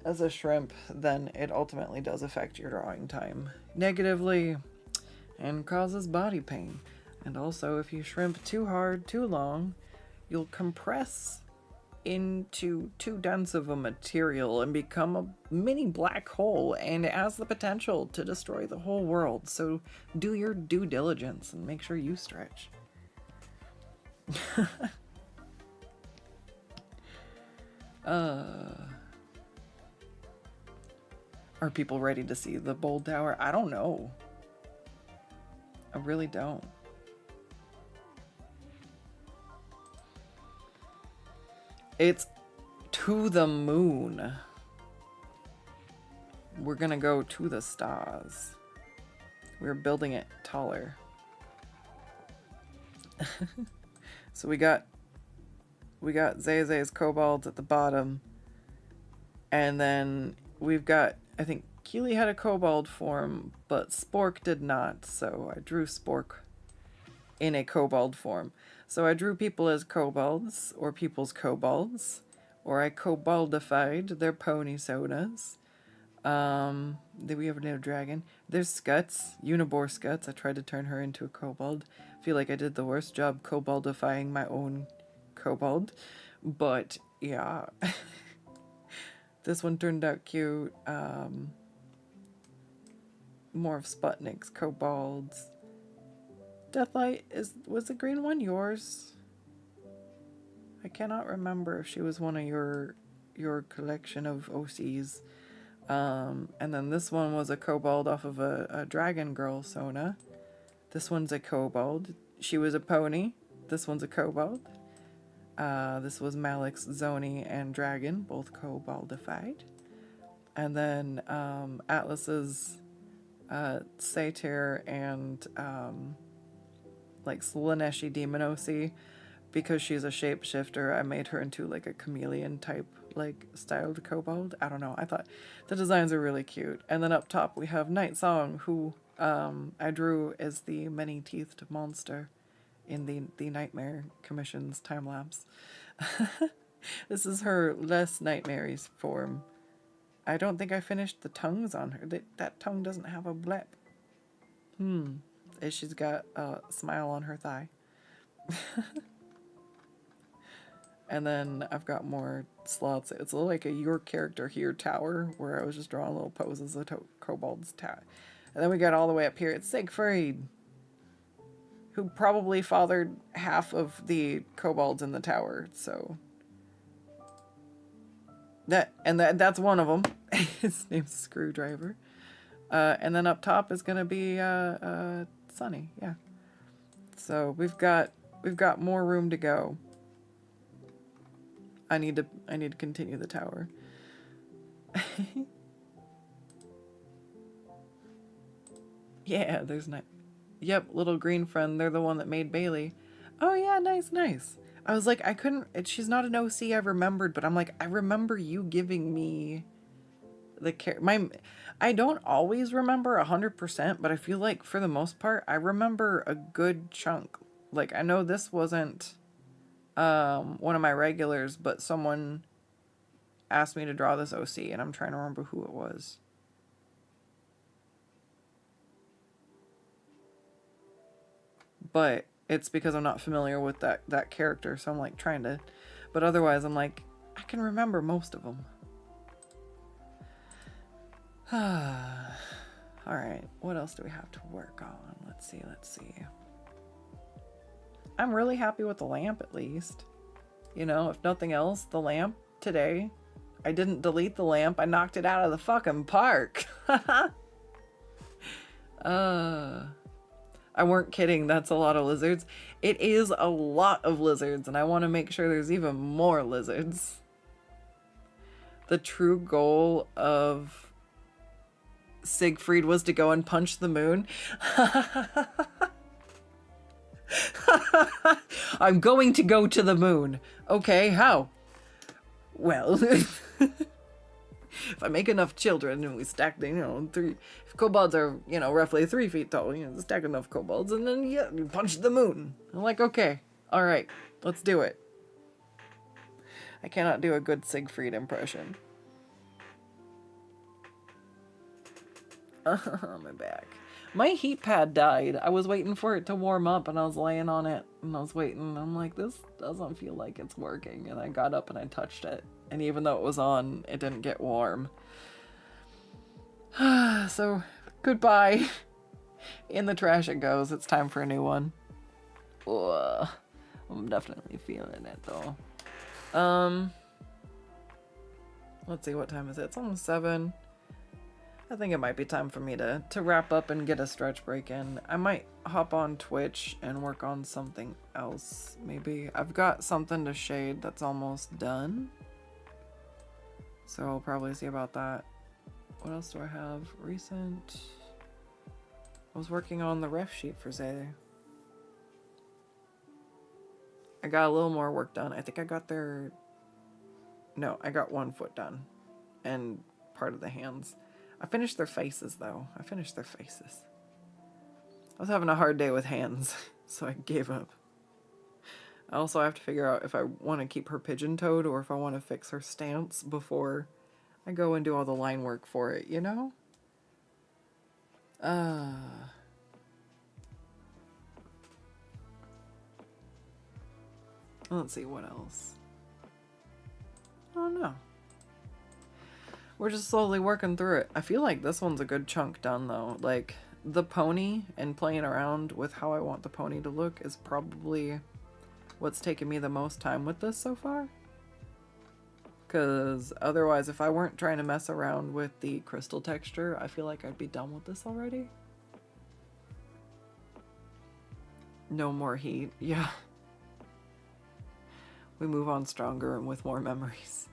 as a shrimp, then it ultimately does affect your drawing time negatively and causes body pain. And also, if you shrimp too hard, too long, you'll compress into too dense of a material and become a mini black hole, and it has the potential to destroy the whole world. So do your due diligence and make sure you stretch. Are people ready to see the bold tower? I don't know. I really don't. It's to the moon. We're gonna go to the stars. We're building it taller. So we got Zay's Cobalt at the bottom. And then we've got, I think Keely had a Cobalt form, but Spork did not. So I drew Spork in a Cobalt form. So I drew people as kobolds, or people's kobolds, or I koboldified their pony sodas. Did we ever do a dragon? There's Skuts, Unibor Skuts. I tried to turn her into a kobold. I feel like I did the worst job koboldifying my own kobold. But, yeah. This one turned out cute. More of Sputnik's kobolds. Deathlight was the green one yours? I cannot remember if she was one of your collection of OCs. And then this one was a kobold off of a Dragon Girl Sona. This one's a kobold. She was a pony. This one's a kobold. This was Malik's Zoni and Dragon, both koboldified. And then Atlas's Satyr and like Slaneshi Demon OC, because she's a shapeshifter, I made her into like a chameleon type like styled kobold. I don't know. I thought the designs are really cute. And then up top we have Night Song, who I drew as the many-teethed monster in the Nightmare Commission's time lapse. This is her less nightmares form. I don't think I finished the tongues on her. That tongue doesn't have a blip. She's got a smile on her thigh. And then I've got more slots. It's like a your character here tower, where I was just drawing little poses of kobolds tower. And then we got all the way up here. It's Siegfried, who probably fathered half of the kobolds in the tower. So that's one of them. His name's Screwdriver. And then up top is gonna be Sunny. Yeah. So we've got more room to go. I need to continue the tower. Yeah, there's nice. Yep, little green friend. They're the one that made Bailey. Oh yeah, nice. I was like, I couldn't. She's not an OC I remembered, but I'm like, I remember you giving me I don't always remember 100%, but I feel like for the most part I remember a good chunk. Like, I know this wasn't one of my regulars, but someone asked me to draw this OC, and I'm trying to remember who it was. But it's because I'm not familiar with that character, so I'm like trying to, but otherwise I'm like, I can remember most of them. Alright, what else do we have to work on? Let's see. I'm really happy with the lamp, at least. You know, if nothing else, the lamp today, I didn't delete the lamp, I knocked it out of the fucking park. I weren't kidding, that's a lot of lizards. It is a lot of lizards, and I want to make sure there's even more lizards. The true goal of Siegfried was to go and punch the moon. I'm going to go to the moon. Okay, how? Well, if I make enough children and we stack the, if kobolds are, roughly 3 feet tall, stack enough kobolds and then, you punch the moon. I'm like, okay, all right, let's do it. I cannot do a good Siegfried impression. My back. My heat pad died. I was waiting for it to warm up and I was laying on it and I was waiting. I'm like, this doesn't feel like it's working. And I got up and I touched it. And even though it was on, it didn't get warm. So, goodbye. In the trash it goes. It's time for a new one. Ugh. I'm definitely feeling it though. Let's see, what time is it? It's almost 7. I think it might be time for me to wrap up and get a stretch break in. I might hop on Twitch and work on something else, maybe. I've got something to shade that's almost done. So I'll probably see about that. What else do I have? Recent. I was working on the ref sheet for Zay. I got a little more work done. I think I got their... No, I got 1 foot done. And part of the hands. I finished their faces, though. I was having a hard day with hands, so I gave up. I also have to figure out if I want to keep her pigeon-toed or if I want to fix her stance before I go and do all the line work for it, you know? Let's see, what else? Oh, no. We're just slowly working through it. I feel like this one's a good chunk done, though. Like, the pony and playing around with how I want the pony to look is probably what's taken me the most time with this so far. Because otherwise, if I weren't trying to mess around with the crystal texture, I feel like I'd be done with this already. No more heat. Yeah. We move on stronger and with more memories.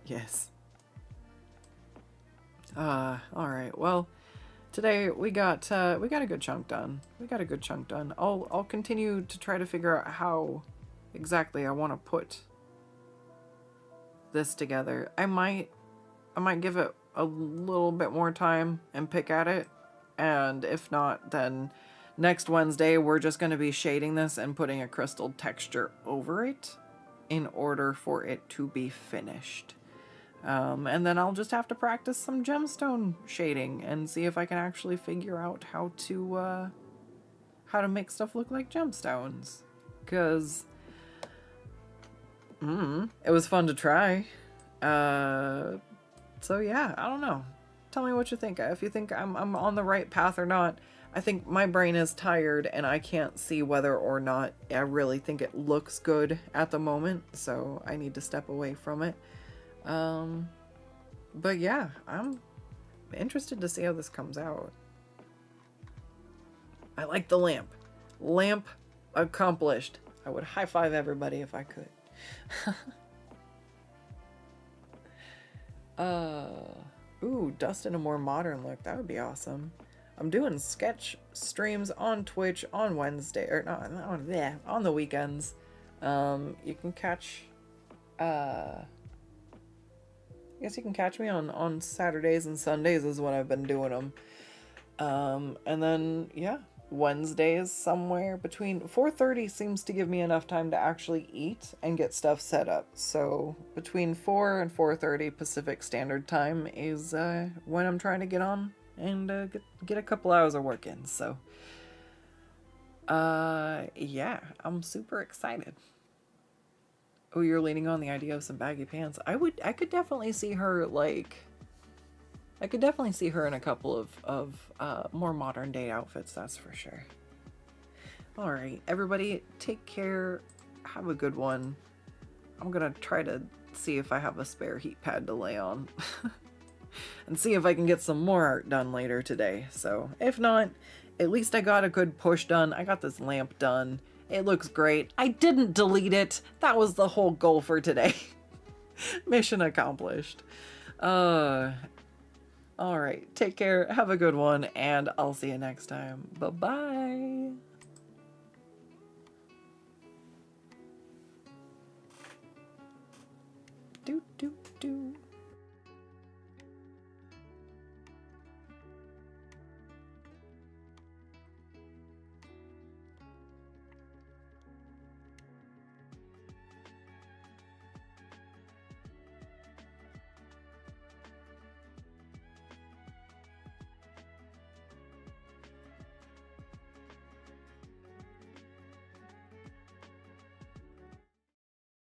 Yes. Alright, well, today we got a good chunk done. I'll continue to try to figure out how exactly I want to put this together. I might give it a little bit more time and pick at it, and if not, then next Wednesday we're just going to be shading this and putting a crystal texture over it in order for it to be finished. And then I'll just have to practice some gemstone shading and see if I can actually figure out how to make stuff look like gemstones. Because it was fun to try. So yeah, I don't know. Tell me what you think. If you think I'm on the right path or not. I think my brain is tired and I can't see whether or not I really think it looks good at the moment. So I need to step away from it. But yeah, I'm interested to see how this comes out. I like the lamp. Lamp accomplished. I would high five everybody if I could. Ooh, dust in a more modern look. That would be awesome. I'm doing sketch streams on Twitch on Wednesday, or not on the weekends. You can catch guess you can catch me on Saturdays and Sundays is when I've been doing them. And then, yeah, Wednesdays somewhere between 4:30 seems to give me enough time to actually eat and get stuff set up. So between 4 and 4:30 Pacific Standard Time is when I'm trying to get on and get a couple hours of work in. So, yeah, I'm super excited. Oh, you're leaning on the idea of some baggy pants. I could definitely see her I could definitely see her in a couple of more modern day outfits, that's for sure. All right, everybody, take care. Have a good one. I'm gonna try to see if I have a spare heat pad to lay on and see if I can get some more art done later today. So if not, at least I got a good push done. I got this lamp done. It looks great. I didn't delete it. That was the whole goal for today. Mission accomplished. All right, take care, have a good one, and I'll see you next time. Bye-bye.